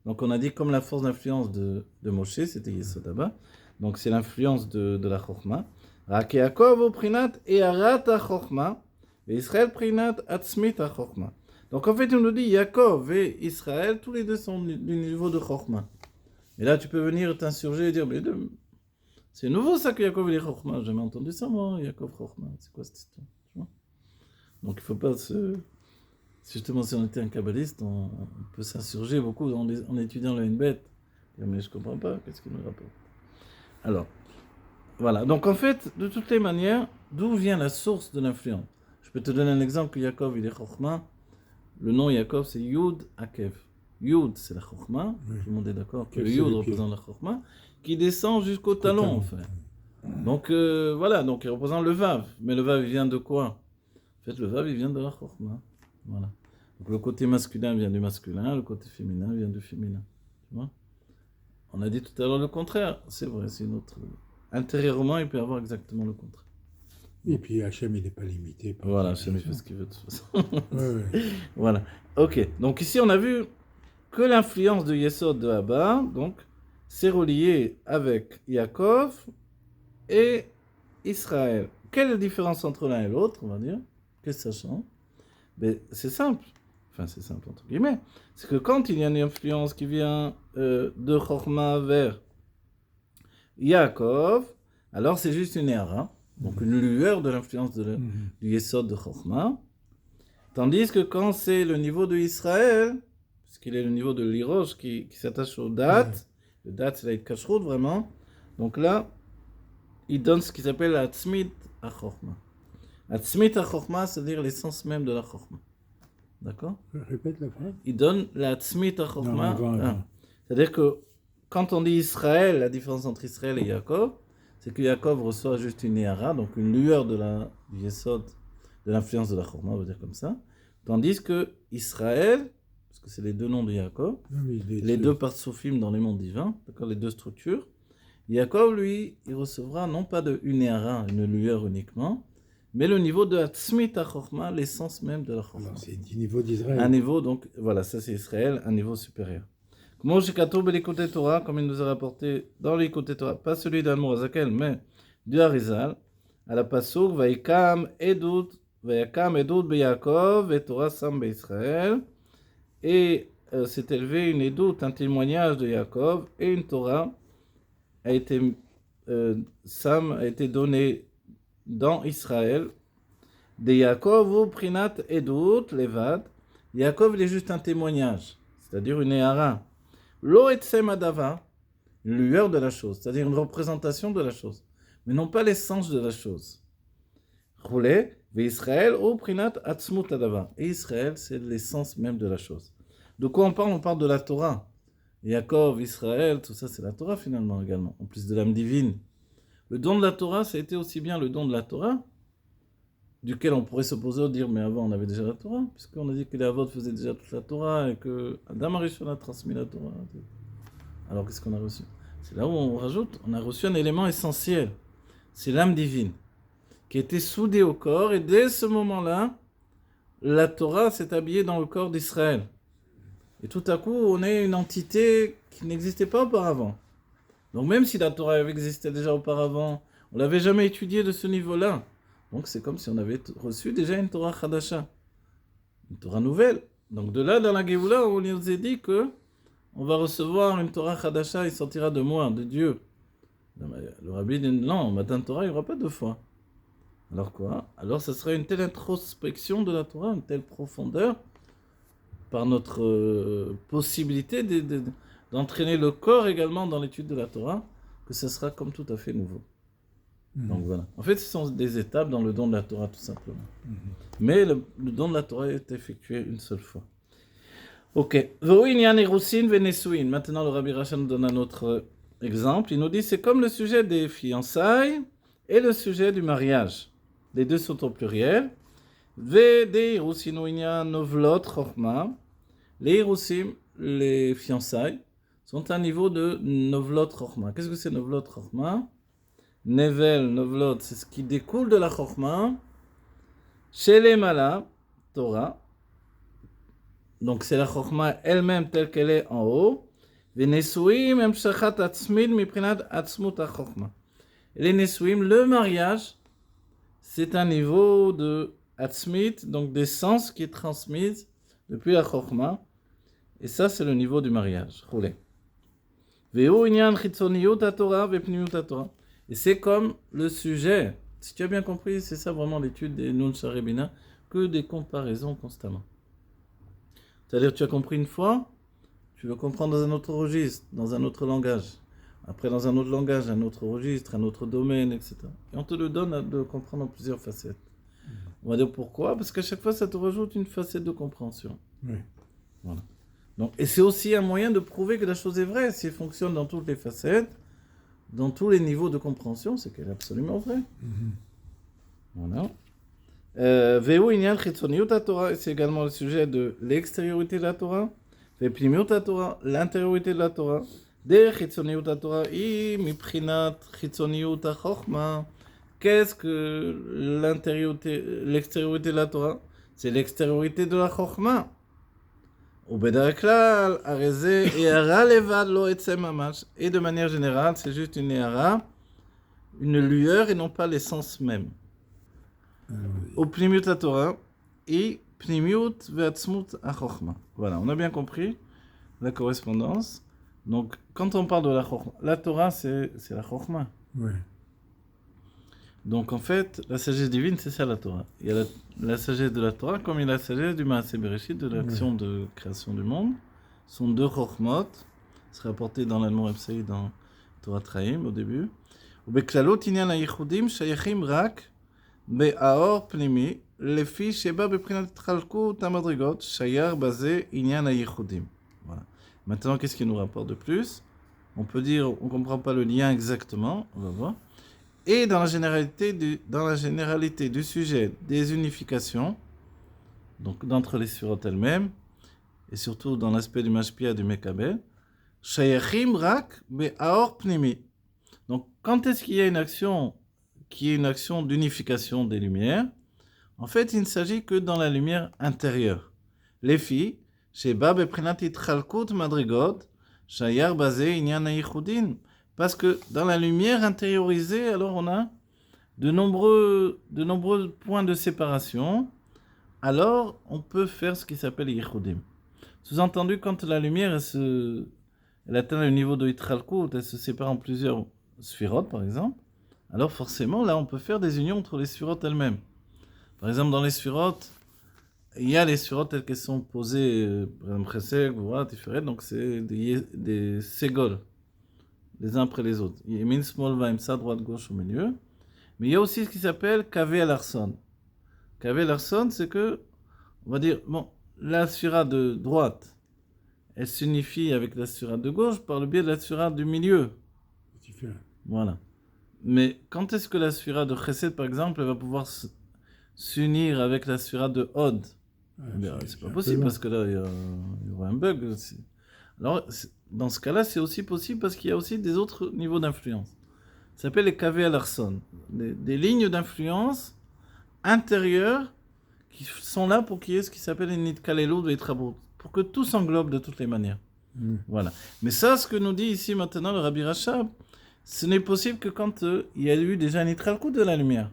Donc, on a dit comme la force d'influence de Moshe, c'était Yesod Abba. Donc, c'est l'influence de la Chokhmah. Rak Yaakov au prinat Eharat Chokhmah. Et Israël prinat Atzmit Chokhmah. Donc, en fait, il nous dit Yaakov et Israël, tous les deux sont du niveau de Chokhmah. Et là, tu peux venir t'insurger et dire, mais c'est nouveau ça que Yaakov il est Chokhmah. J'ai jamais entendu ça, moi, Yaakov Chokhmah. C'est quoi cette histoire? Tu vois? Donc, il ne faut pas se... Si justement, si on était un kabbaliste, on peut s'insurger beaucoup en étudiant la bête. Mais je ne comprends pas, qu'est-ce qu'il nous rapporte? Alors, voilà. Donc, en fait, de toutes les manières, d'où vient la source de l'influence? Je peux te donner un exemple que Yaakov il est Chokhmah. Le nom Yaakov, c'est Yud Akev. Yud, c'est la Chokhmah, tout le monde est d'accord que le Yud représente la Chokhmah, qui descend jusqu'au talon, en fait. Donc, voilà, donc il représente le Vav. Mais le Vav, il vient de quoi? En fait, le Vav, il vient de la Chokhmah. Voilà. Donc, le côté masculin vient du masculin, le côté féminin vient du féminin. Tu vois? On a dit tout à l'heure le contraire. C'est vrai, c'est une autre... Intérieurement, il peut y avoir exactement le contraire. Et puis Hachem, il n'est pas limité. Voilà, Hachem, il fait ce qu'il veut de toute façon. Voilà. Ok, donc ici, on a vu que l'influence de Yesod de Abba, donc, c'est relié avec Yaakov et Israël. Quelle est la différence entre l'un et l'autre, on va dire? Qu'est-ce que ça change? Ben, c'est simple. Enfin, c'est simple, entre guillemets. C'est que quand il y a une influence qui vient de Chokhmah vers Yaakov, alors c'est juste une Hara, donc une lueur de l'influence du Yesod de Chokhmah. Tandis que quand c'est le niveau de Israël, qu'il est le niveau de l'Irosh qui s'attache au date. Le date, c'est la Kashrut, vraiment. Donc là, il donne ce qu'il appelle la Tzmit HaChokhmah. La Tzmit HaChokhmah, c'est-à-dire l'essence même de la Chokhmah. D'accord? Répète la phrase. Il donne la Tzmit HaChokhmah. C'est-à-dire que quand on dit Israël, la différence entre Israël et Yaakov, c'est que Yaakov reçoit juste une Néhara, donc une lueur du Yesod, de l'influence de la Chokhmah, on va dire comme ça. Tandis que Israël, parce que c'est les deux noms de Yaakov, Non, mais les deux partsophimes dans les mondes divins, d'accord, les deux structures, Yaakov, lui, il recevra non pas de une Néara, une lueur uniquement, mais le niveau de Hatzmit HaChochma, l'essence même de la Chochma. Alors, c'est du niveau d'Israël. Un niveau, donc, voilà, ça c'est Israël, un niveau supérieur. Comme l'écouté Torah, comme il nous a rapporté dans l'écouté Torah, pas celui d'Admor Azakel, mais du Harizal, à la Pasuk, Vaikam Edut Beyakov, et Torah Sam Israël, et s'est élevé une Edut, un témoignage de Yaakov, et une Torah a été, Sam a été donné dans Israël, de Yaakov ou Prinat Edut Levad. Yaakov, il est juste un témoignage, c'est-à-dire une Néhara. Lo etsem adava, une lueur de la chose, c'est-à-dire une représentation de la chose, mais non pas l'essence de la chose. Roulé, Israël ou Prinat Atzmut adava. Et Israël, c'est l'essence même de la chose. De quoi on parle? On parle de la Torah. Yaakov, Israël, tout ça, c'est la Torah finalement également, en plus de l'âme divine. Le don de la Torah, ça a été aussi bien le don de la Torah, duquel on pourrait s'opposer au dire, mais avant on avait déjà la Torah, puisqu'on a dit que les Avot faisaient déjà toute la Torah et que Adam Arishon a transmis la Torah. Alors qu'est-ce qu'on a reçu? C'est là où on rajoute, on a reçu un élément essentiel, c'est l'âme divine, qui était soudée au corps, et dès ce moment-là, la Torah s'est habillée dans le corps d'Israël. Et tout à coup, on est une entité qui n'existait pas auparavant. Donc même si la Torah existait déjà auparavant, on ne l'avait jamais étudiée de ce niveau-là. Donc c'est comme si on avait reçu déjà une Torah Chadasha, une Torah nouvelle. Donc de là, dans la Géoula, on nous a dit que on va recevoir une Torah Chadasha, il sortira de moi, de Dieu. Le rabbi dit non, matin Torah, il n'y aura pas deux fois. Alors quoi? Alors ce serait une telle introspection de la Torah, une telle profondeur, par notre possibilité d'entraîner le corps également dans l'étude de la Torah, que ce sera comme tout à fait nouveau. Donc voilà. En fait, ce sont des étapes dans le don de la Torah, tout simplement. Mais le don de la Torah est effectué une seule fois. Ok. Maintenant, le Rabbi Racha nous donne un autre exemple. Il nous dit c'est comme le sujet des fiançailles et le sujet du mariage. Les deux sont au pluriel. Les Irusim, les fiançailles, sont à un niveau de Novlot Chochma. Qu'est-ce que c'est Novlot Chochma? Nevel, Novlot, c'est ce qui découle de la Chochma. Chez les Mala, Torah. Donc c'est la Chochma elle-même telle qu'elle est en haut. Les Nesuim, Emshachat Atzmid, Miprinat Atzmut HaChochma. Les Nesuim, le mariage, c'est un niveau de Atzmid, donc d'essence qui est transmise depuis la Chochma. Et ça, c'est le niveau du mariage. Roulé. Veu inyan chitzoniyut haTorah vepnimiyut haTorah. Et c'est comme le sujet. Si tu as bien compris, c'est ça vraiment l'étude des Nun Sharebina, que des comparaisons constamment. C'est-à-dire, tu as compris une fois, tu veux comprendre dans un autre registre, dans un autre langage. Après, dans un autre langage, un autre registre, un autre domaine, etc. Et on te le donne de comprendre en plusieurs facettes. On va dire pourquoi? Parce qu'à chaque fois, ça te rajoute une facette de compréhension. Oui. Voilà. Donc, et c'est aussi un moyen de prouver que la chose est vraie. Si elle fonctionne dans toutes les facettes, dans tous les niveaux de compréhension, c'est qu'elle est absolument vraie. Voilà. Veu inyan chitzoniyut haTorah, c'est également le sujet de l'extériorité de la Torah. Vepnimiyut haTorah, l'intériorité de la Torah. De chitzoniyut haTorah, i miprinat chitzoniyut haChochma. Qu'est-ce que l'extériorité de la Torah? C'est l'extériorité de la Chochma. Et de manière générale, c'est juste une éhara, une lueur et non pas l'essence même. Au pnimiut la Torah et pnimiut ve'atzmut ha-chochma. Voilà, on a bien compris la correspondance. Donc, quand on parle de la chochma, la Torah, c'est la chochma. Oui. Donc, en fait, la sagesse divine, c'est ça la Torah. Il y a la sagesse de la Torah, comme il y a la sagesse du Maaseh Bereshit, de l'action de création du monde. Ce sont deux chochmot, c'est rapporté dans l'Almor Epsei, dans Torah Traim, au début. ובכללות עניין הייחודים שייכים רק באור פנימי, לפי שבא בבחינת התחלקות המדרגות, שייך בזה עניין הייחודים. Voilà. Maintenant, qu'est-ce qu'il nous rapporte de plus? On peut dire, on ne comprend pas le lien exactement, on va voir. Et dans la généralité du sujet des unifications, donc d'entre les sphirotes elles-mêmes, et surtout dans l'aspect du Mashpia du Mekabel, Shayachim rak be'aor pnimi. Donc, quand est-ce qu'il y a une action qui est une action d'unification des lumières? En fait, il ne s'agit que dans la lumière intérieure. Les filles, chez Bab et Prinati Tchalkut Madrigot, Shayar Bazé Inyan Ayichudin. Parce que dans la lumière intériorisée, alors on a de nombreux points de séparation. Alors, on peut faire ce qui s'appelle Yichudim. Sous-entendu, quand la lumière elle atteint le niveau de Yitralkut, elle se sépare en plusieurs sphirotes, par exemple, alors forcément, là, on peut faire des unions entre les sphirotes elles-mêmes. Par exemple, dans les sphirotes, il y a les sphirotes telles qu'elles sont posées, par exemple, Chesed, Gvura, Tiferet, donc c'est des ségols, les uns après les autres. Yemin, Smol, Vaimsa, droite, gauche au milieu. Mais il y a aussi ce qui s'appelle Kavé Alarson. Kavé Alarson, c'est que, on va dire, bon, la sphira de droite, elle s'unifie avec la sphira de gauche par le biais de la sphira du milieu. Voilà. Mais quand est-ce que la sphira de Chesed, par exemple, elle va pouvoir s'unir avec la sphira de Hod? C'est pas possible parce que là, il y aura un bug aussi. Alors, dans ce cas-là, c'est aussi possible parce qu'il y a aussi des autres niveaux d'influence. Ça s'appelle les Kavé Alarson, des lignes d'influence intérieures qui sont là pour qu'il y ait ce qui s'appelle une Nitkalelou et Trabot, pour que tout s'englobe de toutes les manières. Voilà. Mais ça, ce que nous dit ici maintenant le Rabbi Rachab, ce n'est possible que quand il y a eu déjà un Nitralkout de la lumière.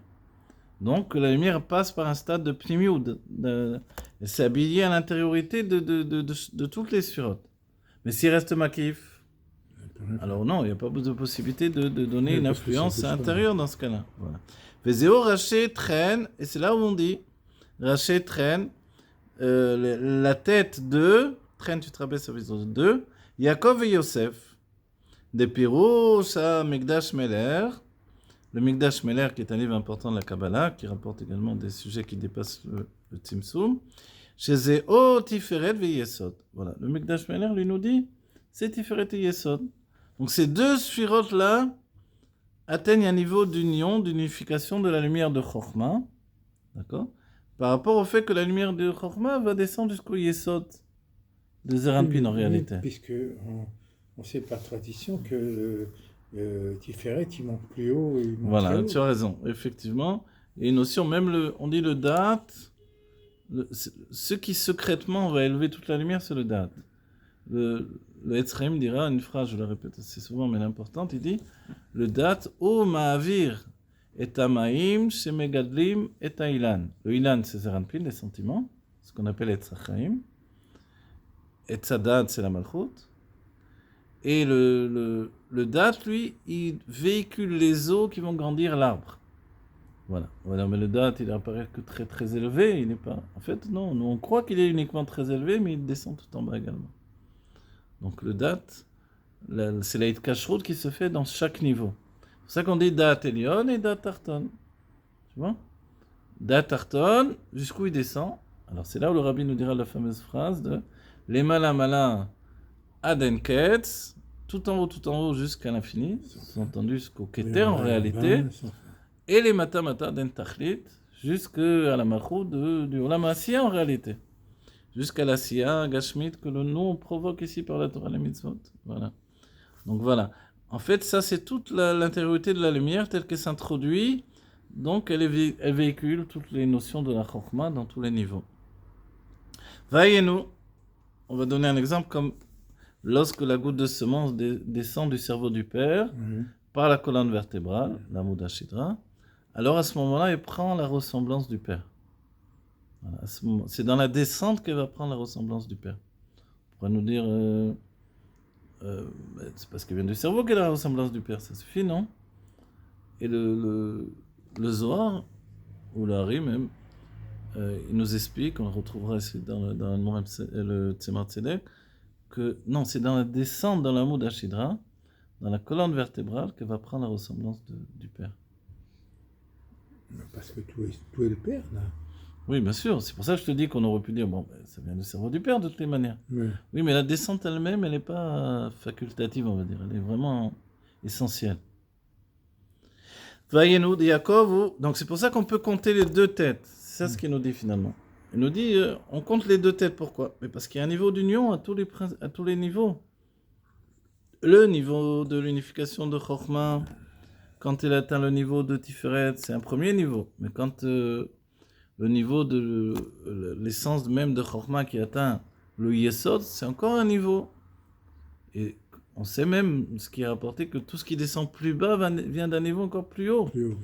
Donc, la lumière passe par un stade de Pnimiud, elle s'est habillée à l'intériorité de toutes les sphirotes. Mais s'il reste Makif, alors non, il n'y a pas de possibilité de donner une influence intérieure dans ce cas-là. Voilà. Vezéo Raché traîne, et c'est là où on dit, Raché traîne, la tête de, traîne, tu te rappelles, ça veut dire de, Yaakov et Yosef, des Pirouch à Mikdash Meler, le Mikdash Meler qui est un livre important de la Kabbalah, qui rapporte également des sujets qui dépassent le Tzimtzum, chez Zéo Tiferet ve Yesod. Voilà, le Mikdash Meler lui nous dit, c'est Tiferet et Yesod. Donc ces deux sphirotes-là atteignent un niveau d'union, d'unification de la lumière de Chokhmah, d'accord, par rapport au fait que la lumière de Chokhmah va descendre jusqu'au Yesod de Zeranpin en réalité. Puisque on sait par tradition que Tiferet, il monte plus haut. Voilà, tu as raison, effectivement. Et une notion, même on dit le date, ce qui secrètement va élever toute la lumière, c'est le date. Le Etzraim dira une phrase, je la répète assez souvent, mais elle est importante, il dit le date, O Ma'avir et Amaim, Shemegadlim et Ilan. Le Ilan, c'est Zeranpin, les sentiments, ce qu'on appelle Etzachaim. Etzadat, c'est la Malchut. Et le date, lui, il véhicule les eaux qui vont grandir l'arbre. Voilà. Mais le date, il apparaît que très très élevé, il n'est pas. En fait, non, nous on croit qu'il est uniquement très élevé, mais il descend tout en bas également. Donc le date, c'est la kashrut qui se fait dans chaque niveau. C'est pour ça qu'on dit date Elion et date Tarton. Tu vois? Date Tarton, jusqu'où il descend. Alors c'est là où le rabbi nous dira la fameuse phrase de les mala Adenketz, tout en haut jusqu'à l'infini, entendu jusqu'au Keter en réalité, et les matamata d'Entachlit, jusqu'à la Machou du Olam Asiya en réalité, jusqu'à la Siya Gashmit que le nom provoque ici par la Torah les mitzvot. Voilà. Donc voilà. En fait, ça c'est toute l'intériorité de la lumière telle qu'elle s'introduit, donc elle véhicule toutes les notions de la Chokhmah dans tous les niveaux. Voyez-nous, on va donner un exemple comme lorsque la goutte de semence descend du cerveau du père par la colonne vertébrale, la Mouda Shidra, alors à ce moment-là, elle prend la ressemblance du père. Voilà, c'est dans la descente qu'elle va prendre la ressemblance du père. On pourrait nous dire, c'est parce qu'elle vient du cerveau qu'elle a la ressemblance du père, ça suffit, non? Et le Zohar, ou le Hari même, il nous explique, on le retrouvera ici dans le Tzemar Tzedek, que non, c'est dans la descente dans la Mouda Shidra, dans la colonne vertébrale, qu'elle va prendre la ressemblance du père. Parce que tout est le père, là. Oui, bien sûr. C'est pour ça que je te dis qu'on aurait pu dire, bon, ça vient du cerveau du père de toutes les manières. Oui, mais la descente elle-même, elle n'est pas facultative, on va dire. Elle est vraiment essentielle. Voyez-nous de Yaakov, donc c'est pour ça qu'on peut compter les deux têtes. C'est ça ce qu'il nous dit finalement. Il nous dit, on compte les deux têtes, pourquoi? Mais parce qu'il y a un niveau d'union à tous les niveaux. Le niveau de l'unification de Chokhmah, quand il atteint le niveau de Tiferet, c'est un premier niveau. Mais quand le niveau de l'essence même de Chokhmah qui atteint le Yesod, c'est encore un niveau. Et on sait même, ce qui est rapporté, que tout ce qui descend plus bas vient d'un niveau encore plus haut. Plus haut,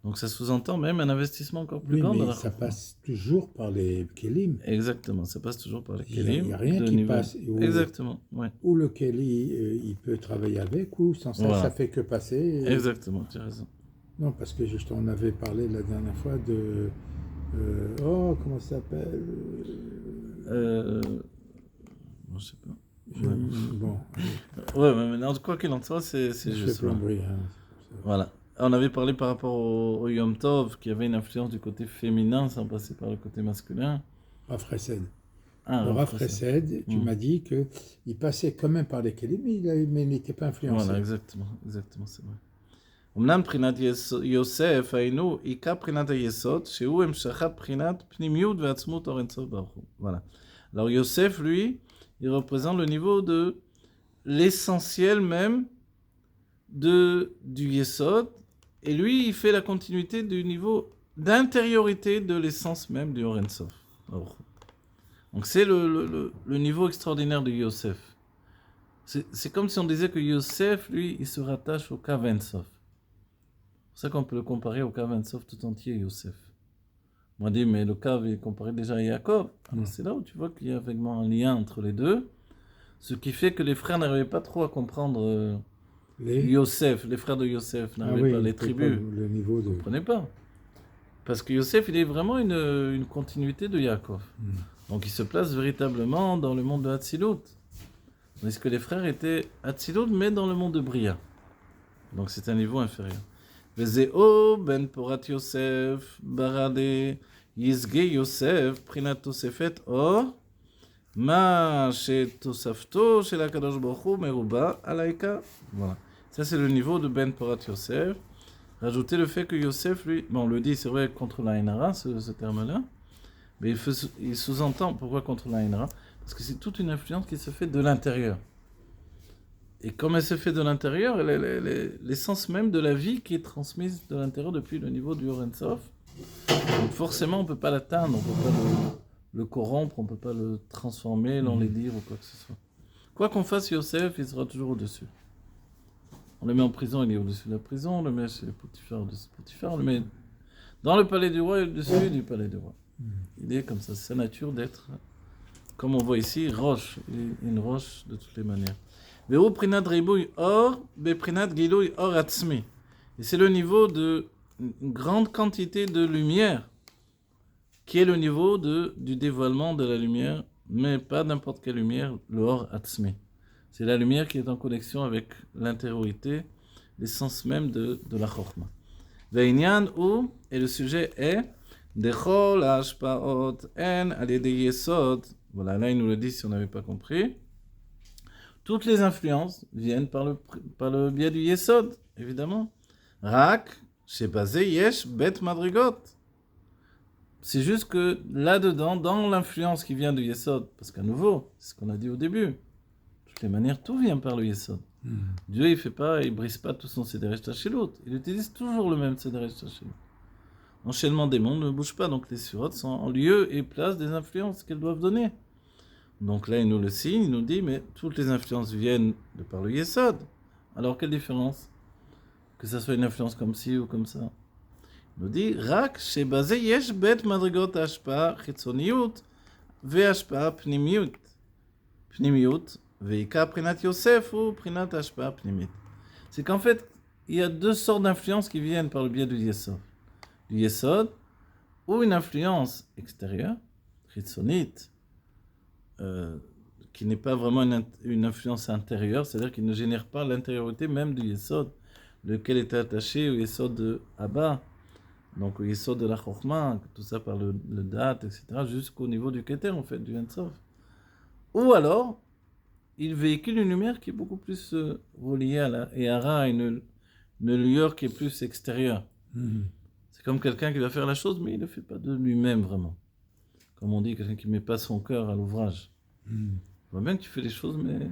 Donc ça sous-entend même un investissement encore plus oui, grand mais dans la ça Chokhmah. passe toujours par les Kélim. Exactement, ça passe toujours par les Il Kélim. n'y a rien de qui niveau. passe. Exactement, ouais. Ou le Kéli, il peut travailler avec, ou sans ça, Voilà. ça fait que passer. Exactement, tu as raison. Non, parce que je t'en avais parlé la dernière fois de... comment ça s'appelle Bon, je sais pas. Bon, Ouais, mais maintenant, quoi qu'il en soit, c'est je juste. fais plein de bruit. Hein. Voilà. On avait parlé par rapport au Yom Tov, qui avait une influence du côté féminin sans passer par le côté masculin. Rav Chesed. Ah, Le Rav après ça. Chesed, tu m'as dit qu'il passait quand même par les Kélim, mais il n'était pas influencé. Voilà, exactement, c'est vrai. אמנם בחינת יוסף היינו עיקר בחינת היסוד, שהוא המשכת בחינת פנימיות ועצמות אור אינסוף ברוך הוא. Voilà. Alors Yosef, lui, il représente le niveau de l'essentiel même du Yesod, et lui, il fait la continuité du niveau d'intériorité de l'essence même du Or Ensof. Donc c'est le niveau extraordinaire de Yosef. C'est comme si on disait que Yosef, lui, il se rattache au Kav Ensof. C'est pour ça qu'on peut le comparer au Kav Ensof tout entier, Yosef. On dit, mais le Kav est comparé déjà à Yaakov. Alors c'est là où tu vois qu'il y a vaguement un lien entre les deux, ce qui fait que les frères n'arrivaient pas trop à comprendre Yosef, les frères de Yosef n'arrivaient pas, les tribus. Le niveau de... Vous ne comprenez pas. Parce que Yosef, il est vraiment une continuité de Yaakov. Donc il se place véritablement dans le monde de Hatzilut. Tandis que les frères étaient Hatzilut, mais dans le monde de Bria. Donc c'est un niveau inférieur. Vezeo ben porat Yosef, barade, yizge Yosef, prinat tosefet or, ma shetosafto, shel HaKadosh Baruch Hu, meruba, alaika. Voilà. Ça c'est le niveau de ben porat Yosef. Rajoutez le fait que Yosef, lui, bon, on le dit, c'est vrai, contre la Hainara, ce terme-là, mais il sous-entend pourquoi contre la Hainara, parce que c'est toute une influence qui se fait de l'intérieur. Et comme elle se fait de l'intérieur, elle est l'essence même de la vie qui est transmise de l'intérieur depuis le niveau du Or Ensof. Donc forcément, on ne peut pas l'atteindre, on ne peut pas le corrompre, on ne peut pas le transformer, l'enlaidir ou quoi que ce soit. Quoi qu'on fasse, Yosef, il sera toujours au-dessus. On le met en prison, il est au-dessus de la prison, on le met chez Potiphar, au-dessus de Potiphar, on le met dans le palais du roi, il est au-dessus du palais du roi. Il est comme ça, c'est sa nature d'être, comme on voit ici, roche, une roche de toutes les manières. Ve'u prinat ribouy or, beprinat gilouy or atzmi. Et c'est le niveau de une grande quantité de lumière, qui est le niveau du dévoilement de la lumière, mais pas n'importe quelle lumière, le or atzmi. C'est la lumière qui est en connexion avec l'intériorité, l'essence même de la Chokhmah. Ve'inyan ou, et le sujet est, Dechol hashpaot en al yedei yesod. Voilà, là il nous le dit si on n'avait pas compris. Toutes les influences viennent par le biais du yesod, évidemment. Rak, shebazé yesh bet madrigot. C'est juste que là-dedans, dans l'influence qui vient du yesod, parce qu'à nouveau, c'est ce qu'on a dit au début, de toutes les manières, tout vient par le yesod. Dieu, il brise pas tout son Sederech Tachelut. Il utilise toujours le même Sederech Tachelut. L'enchaînement des mondes ne bouge pas, donc les surotes sont en lieu et place des influences qu'elles doivent donner. Donc là, il nous le signe, il nous dit, mais toutes les influences viennent de par le Yesod. Alors, quelle différence? Que ça soit une influence comme ci ou comme ça. Il nous dit, Rak, shebazé yesh bet madrigot hashpa chitzoniyut ve'hashpa pnimiyut. Pnimiyut, ve'ika prinat Yosef ou prinat hashpa pnimit. C'est qu'en fait, il y a deux sortes d'influences qui viennent par le biais du Yesod. Du Yesod, ou une influence extérieure, chitzonite, qui n'est pas vraiment une influence intérieure, c'est-à-dire qu'il ne génère pas l'intériorité même du Yesod, lequel est attaché au Yesod de Abba, donc au Yesod de la Chokhmah, tout ça par le Dat, etc., jusqu'au niveau du Keter, en fait, du Ensof. Ou alors, il véhicule une lumière qui est beaucoup plus reliée à la Ehara, une lueur qui est plus extérieure. C'est comme quelqu'un qui va faire la chose, mais il ne le fait pas de lui-même vraiment. comme on dit, quelqu'un qui ne met pas son cœur à l'ouvrage. Hmm. On voit bien que tu fais les choses, mais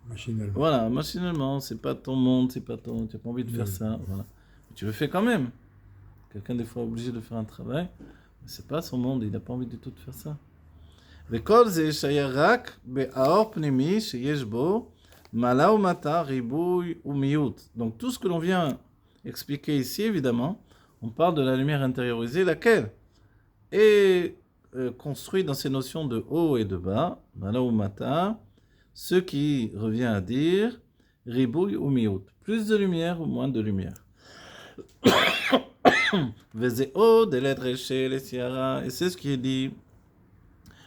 Machinalement. voilà, machinalement, c'est pas ton monde, tu n'as pas envie de faire ça, voilà. Mais tu le fais quand même. Quelqu'un des fois est obligé de faire un travail, mais c'est pas son monde, il n'a pas envie du tout de faire ça. וכל זה שהיה רק באור פנימי שיש בו מעלה ומטה, ריבוי ומיעוט. Donc tout ce que l'on vient expliquer ici, évidemment, on parle de la lumière intériorisée, laquelle est construite dans ces notions de haut et de bas, מעלה ומטה, ce qui revient à dire ריבוי ומיעוט, plus de lumière ou moins de lumière. וזה עוד lettres chez les Sierra, et c'est ce qui est dit.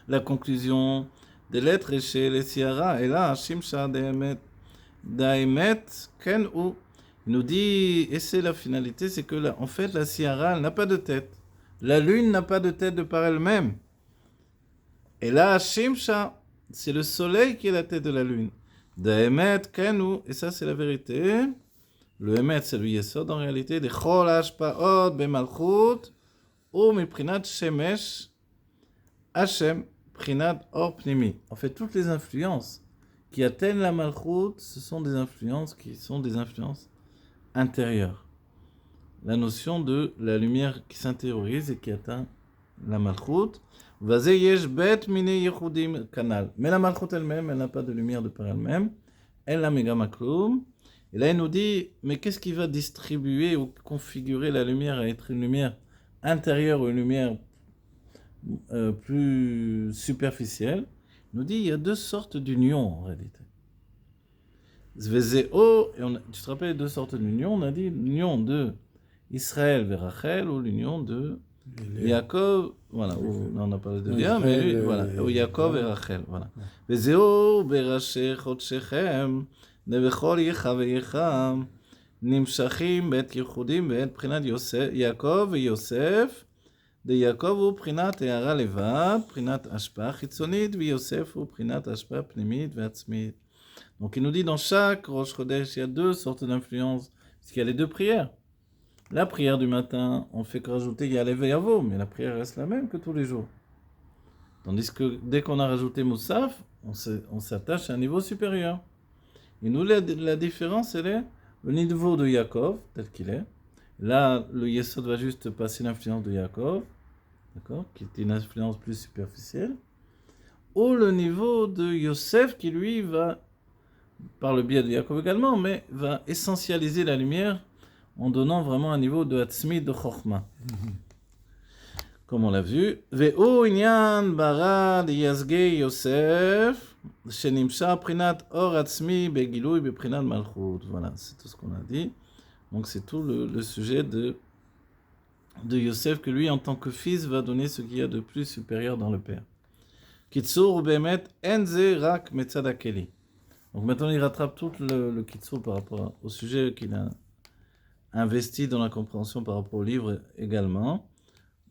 La conclusion des lettres chez les Sierra, et là, Shimsha Daemet Ken ou il nous dit, et c'est la finalité, c'est que en fait, la Sierra n'a pas de tête. La lune n'a pas de tête de par elle-même. Et là, Shimsha, c'est le soleil qui est la tête de la lune. Daemet Ken ou, et ça, c'est la vérité. Le Emet, c'est le Yesod en réalité. De Chol Hashpaot Bemalchut ou Miprinat Shemesh Hashem. Prinat or pnimi. En fait, toutes les influences qui atteignent la malchoute, ce sont des influences qui sont des influences intérieures. La notion de la lumière qui s'intériorise et qui atteint la malchoute. Vazé yesh bet mine yechudim kanal. Mais la malchoute elle-même, elle n'a pas de lumière de par elle-même. Elle n'a megamaklum. Et là, il nous dit, mais qu'est-ce qui va distribuer ou configurer la lumière à être une lumière intérieure ou une lumière plus superficielle? Il nous dit il y a deux sortes d'union en réalité. Zvezeo, tu te rappelles les deux sortes d'union? On a dit l'union de Israël vers Rachel ou l'union de Yaakov, voilà, on n'a pas parlé de Léa, mais lui, voilà, ou Yaakov et Rachel, voilà. Vezeo berache chodshechem nebechol yecha veyecha nimshachim bet yechudim bet prinat Yaakov et Yosef. De Yaakov הוא בחינת הערה לבד, בחינת השפעה חיצונית, ויוסף הוא בחינת השפעה פנימית ועצמית. Donc il nous dit dans chaque Rosh Chodesh, il y a deux sortes d'influences, parce qu'il y a les deux prières. La prière du matin, on fait que rajouter Yalev et Yavo, mais la prière reste la même que tous les jours. Tandis que dès qu'on a rajouté Moussaf, on s'attache à un niveau supérieur. Et nous, la différence, elle est le niveau de Yaakov, tel qu'il est. Là, le Yesod va juste passer l'influence de Yaakov, d'accord, qui est une influence plus superficielle, ou le niveau de Yosef qui lui va, par le biais de Yaakov également, mais va essentialiser la lumière en donnant vraiment un niveau de Hatzmi de Chochma. Comme on l'a vu. Ve'u inyan bara de Yazge Yosef, shenimsha prinat or Hatzmi begilui beprinat malchut. Voilà, c'est tout ce qu'on a dit. Donc c'est tout le sujet de Yosef, que lui, en tant que fils, va donner ce qu'il y a de plus supérieur dans le Père. Kitsur bemet enze rak metzadakeli. Donc maintenant, il rattrape tout le Kitsur par rapport au sujet qu'il a investi dans la compréhension par rapport au livre également.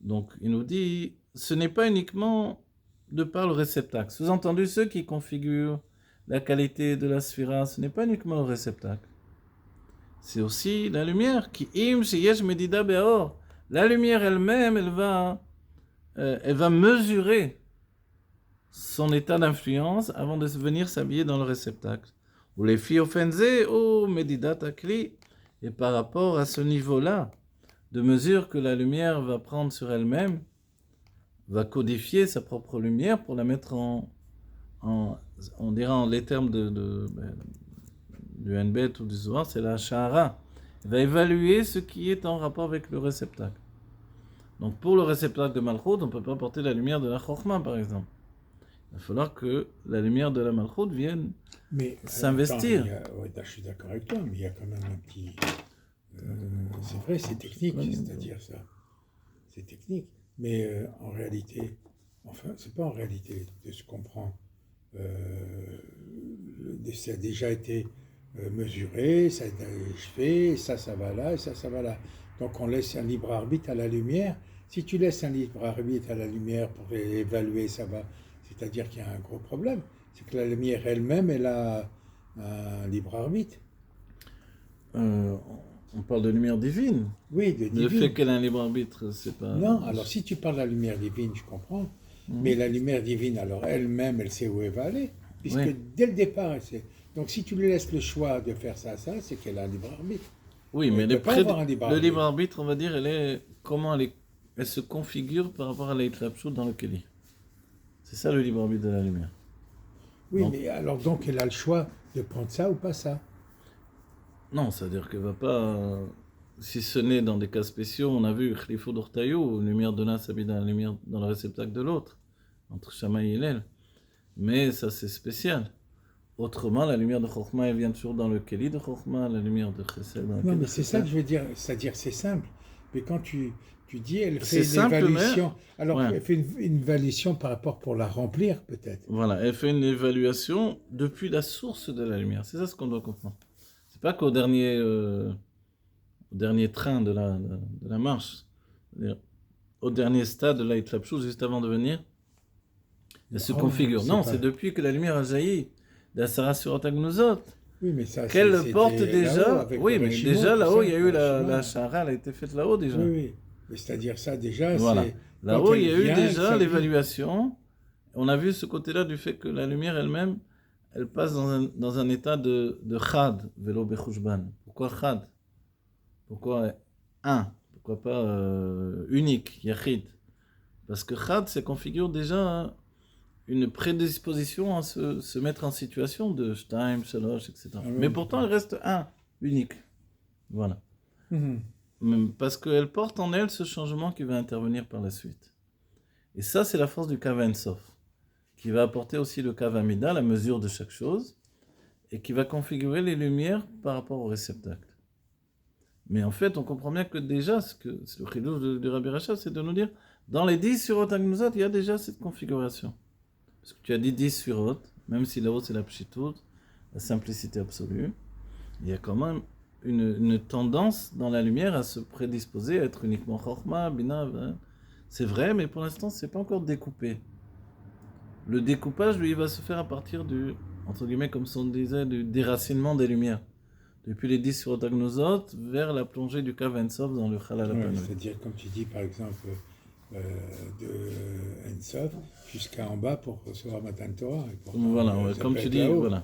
Donc il nous dit, ce n'est pas uniquement de par le réceptacle. Sous-entendu, ceux qui configurent la qualité de la sphira, ce n'est pas uniquement le réceptacle. C'est aussi la lumière qui im sheyesh medida be'or. La lumière elle-même, elle va mesurer son état d'influence avant de venir s'habiller dans le réceptacle. Ou les filles offensées, ou medidat akli. Et par rapport à ce niveau-là de mesure que la lumière va prendre sur elle-même, va codifier sa propre lumière pour la mettre on dira en les termes du Nbet ou du Zohar, c'est la Shahara. Il va évaluer ce qui est en rapport avec le réceptacle. Donc pour le réceptacle de Malchut, on ne peut pas porter la lumière de la Chokhmah, par exemple. Il va falloir que la lumière de la Malchut vienne s'investir. Je suis d'accord avec toi, mais il y a quand même un petit... c'est vrai, c'est technique, c'est-à-dire ça. C'est technique. Mais en réalité, enfin, c'est pas en réalité de ce qu'on comprend. Ça a déjà été mesuré, ça a été fait, ça va là, et ça va là. Donc on laisse un libre arbitre à la lumière. Si tu laisses un libre arbitre à la lumière pour évaluer, ça va. C'est-à-dire qu'il y a un gros problème. C'est que la lumière elle-même, elle a un libre arbitre. On parle de lumière divine. Oui, de Le divine. fait qu'elle a un libre arbitre, c'est pas... Non, alors si tu parles de la lumière divine, je comprends. Mais la lumière divine, alors elle-même, elle sait où elle va aller. Puisque Oui. dès le départ, elle sait. Donc si tu lui laisses le choix de faire ça, c'est qu'elle a un libre arbitre. Oui, Elle mais peut pas avoir un libre le arbitre. libre arbitre, on va dire, comment elle se configure par rapport à l'Eitlapshut dans le Keli. C'est ça le libre arbitre de la lumière. Oui, Donc- mais alors donc elle a le choix de prendre ça ou pas ça. Non, c'est-à-dire qu'elle va pas... si ce n'est dans des cas spéciaux, on a vu Khlifou d'Ortaïou, une lumière de l'un s'habille dans la lumière dans le réceptacle de l'autre, entre Shamaï et Hillel. Mais ça, c'est spécial. Autrement, la lumière de Chokhmah, elle vient toujours dans le Keli de Chokhmah, la lumière de Chesed dans le Non, Keli mais de c'est ça Chesed. que je veux dire. C'est-à-dire c'est simple. Mais quand tu dis, elle C'est fait une simple, mais- évaluation. Alors Ouais. elle fait une évaluation par rapport pour la remplir peut-être. Voilà, elle fait une évaluation depuis la source de la lumière. C'est ça ce qu'on doit comprendre. C'est pas qu'au dernier train de la marche, c'est-à-dire au dernier stade de l'Eitlapshut, juste avant de venir, elle se Oh, configure. c'est Non, pas- c'est depuis que la lumière a jailli d'Asara sur Agnozot, Oui, mais ça qu'elle c'était porte là-haut déjà. avec Oui, le mais Rishimon, déjà tout là-haut, ça, il y a eu le Rishimon. la Shara, elle a été faite là-haut déjà. Oui, oui. Mais c'est-à-dire ça déjà, Voilà. c'est. Là-haut, quand il y a elle eu vient, déjà ça dit- l'évaluation. On a vu ce côté-là du fait que la lumière elle-même, elle passe dans un état de chad, vélo bechushban. Pourquoi chad? Pourquoi un? Pourquoi pas unique, yachid? Parce que chad, ça configure déjà une prédisposition à se mettre en situation de shtaim, shalosh, etc. Ah oui, Mais oui. pourtant, elle reste un, unique. Voilà. Mhm. Parce qu'elle porte en elle ce changement qui va intervenir par la suite. Et ça, c'est la force du Kav Ensof, qui va apporter aussi le Kav Amida, la mesure de chaque chose, et qui va configurer les lumières par rapport au réceptacle. Mais en fait, on comprend bien que déjà, c'est le chidouch de Rabbi Rachab, c'est de nous dire, dans les 10 surot Agnuzot, il y a déjà cette configuration. Parce que tu as dit 10 surot, même si là-haut c'est la pshitout, la simplicité absolue, il y a quand même une tendance dans la lumière à se prédisposer à être uniquement Chokhmah, Bina. C'est vrai, mais pour l'instant, c'est pas encore découpé. Le découpage, lui, il va se faire à partir du, entre guillemets, comme on disait, du déracinement des lumières. Depuis les 10 sur Otagnosot vers la plongée du Kav Ensof dans le Chalal Ouais, HaPanoï. c'est-à-dire, comme tu dis, par exemple, de Ensof jusqu'à en bas pour recevoir Matan Torah. Et pourtant, Voilà, ouais, ça comme peut tu être dis, là-haut. voilà.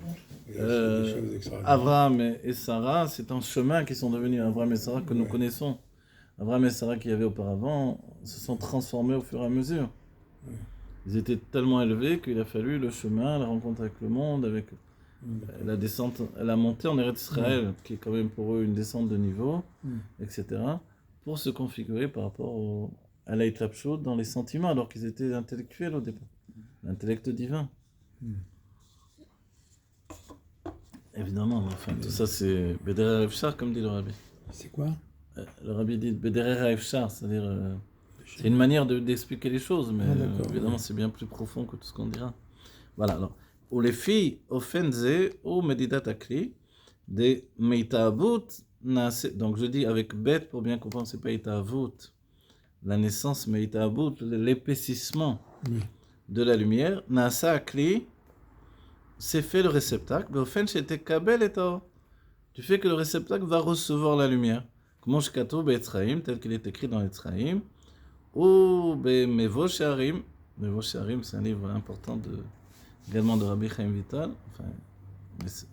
Et c'est des choses extraordinaires. Abraham et Sarah, c'est un chemin qui sont devenus Abraham et Sarah que nous Ouais. connaissons. Abraham et Sarah qui y avait auparavant se sont transformés au fur et à mesure. Ouais. Ils étaient tellement élevés qu'il a fallu le chemin, la rencontre avec le monde, avec la descente, la montée en Eretz Israël, qui est quand même pour eux une descente de niveau, etc., pour se configurer par rapport à l'Eitlapshut dans les sentiments, alors qu'ils étaient intellectuels au départ. L'intellect divin. Évidemment, mais enfin, tout ça c'est Bederer Efshar, comme dit le rabbi. C'est quoi? Le rabbi dit Bederer Efshar, c'est-à-dire c'est une manière d'expliquer les choses, mais Ah, d'accord, évidemment c'est bien plus profond que tout ce qu'on dira. Voilà, alors. Ou les filles offense ou medidat akli des meitaavut nase. Donc je dis avec bête pour bien comprendre, c'est pas itaavut, la naissance, meitaavut, l'épaississement Oui. de la lumière. Nasa akli, c'est fait le réceptacle. Mais offense était kabel et or. Du fait que le réceptacle va recevoir la lumière. Comment je katou be'etzraim, tel qu'il est écrit dans l'Etzraim. Ou be'mevo she'arim. Mevo she'arim, c'est un livre important également de Rabbi Chaim Vital, enfin,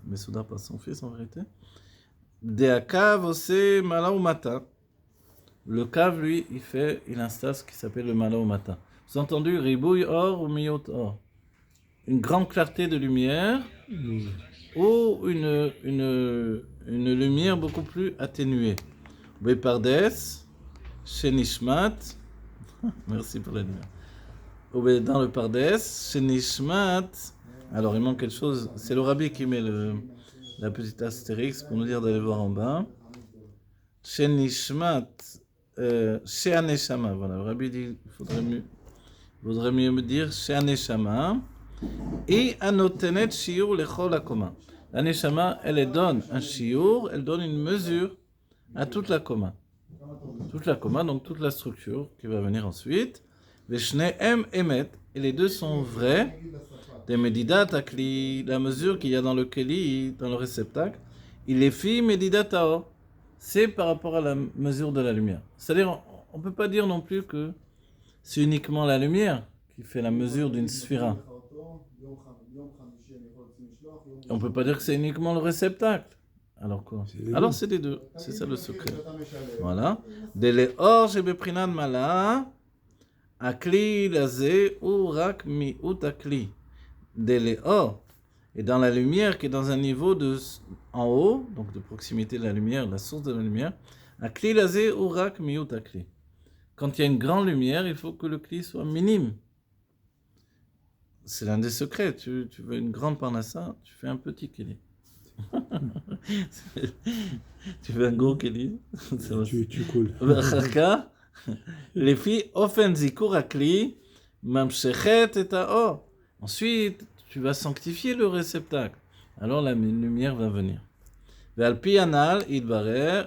Mesouda par son fils en vérité. Deakav ose mala ou mata. Le cave, lui, il installe ce qui s'appelle le mala ou mata. Vous avez entendu ribouille or ou miyot or. Une grande clarté de lumière ou une lumière beaucoup plus atténuée. Bepardes, Shenishmat, merci pour la lumière. Dans le Pardes, Shenishmat, alors il manque quelque chose, c'est le rabbi qui met la petite astérix pour nous dire d'aller voir en bas. Shenishmat, Sheaneshama, voilà, le rabbi dit, il vaudrait mieux me dire Sheaneshama, et Anotenet Shiur Lechol Akoma. La Neshama, elle donne un Shiur, elle donne une mesure à toute la Koma. Toute la Koma, donc toute la structure qui va venir ensuite. Veshneem Emet, et les deux sont vrais. Des Medidat Akli, la mesure qu'il y a dans le Keli, dans le réceptacle. Il est fi Medidat Taor. c'est par rapport à la mesure de la lumière. C'est-à-dire, on ne peut pas dire non plus que c'est uniquement la lumière qui fait la mesure d'une sphira. On ne peut pas dire que c'est uniquement le réceptacle. Alors quoi? Alors c'est les deux. C'est ça le secret. Voilà. Deleor shebeprinan mala, akli lazé ou rak mi'ut akli. Deleor. Et dans la lumière qui est dans un niveau en haut, donc de proximité de la lumière, la source de la lumière, akli lazé ou rak mi'ut akli. Quand il y a une grande lumière, il faut que le kli soit minime. C'est l'un des secrets. Tu veux une grande parnassa, tu fais un petit kli. Tu veux un gros kli, tu coules. Les filles offen zikur akli mamshechet et haor. Ensuite, tu vas sanctifier le réceptacle. Alors la lumière va venir. Ve'alpi anal idbarer,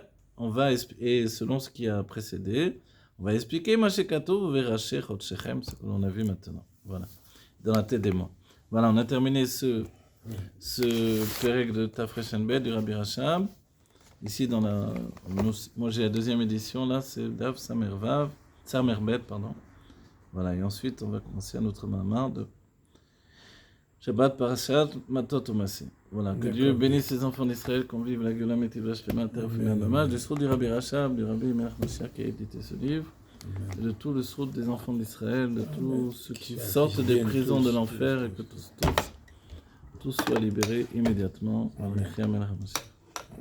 et selon ce qui a précédé, on va expliquer Mashekatov Verashech Otshechem, ce que l'on a vu maintenant. Voilà, dans la tête des mots. Voilà, on a terminé ce pérec de Tafreshenbet du Rabbi Rachab. Ici, moi j'ai la deuxième édition, là, c'est Dav Samerbet, pardon. Voilà, et ensuite, on va commencer un autre mamar de Shabbat Parashat Matot Umassi. Voilà, que Dieu bénisse les enfants d'Israël, qu'on vive la Geulah Metivla Shlema Terfina Dommage, du srout du Rabbi Rachab, du Rabbi Melech Moshiach qui a édité ce livre, et de tout le srout des enfants d'Israël, de tous ceux qui sortent des prisons de l'enfer, et que tous soient libérés immédiatement. Amen.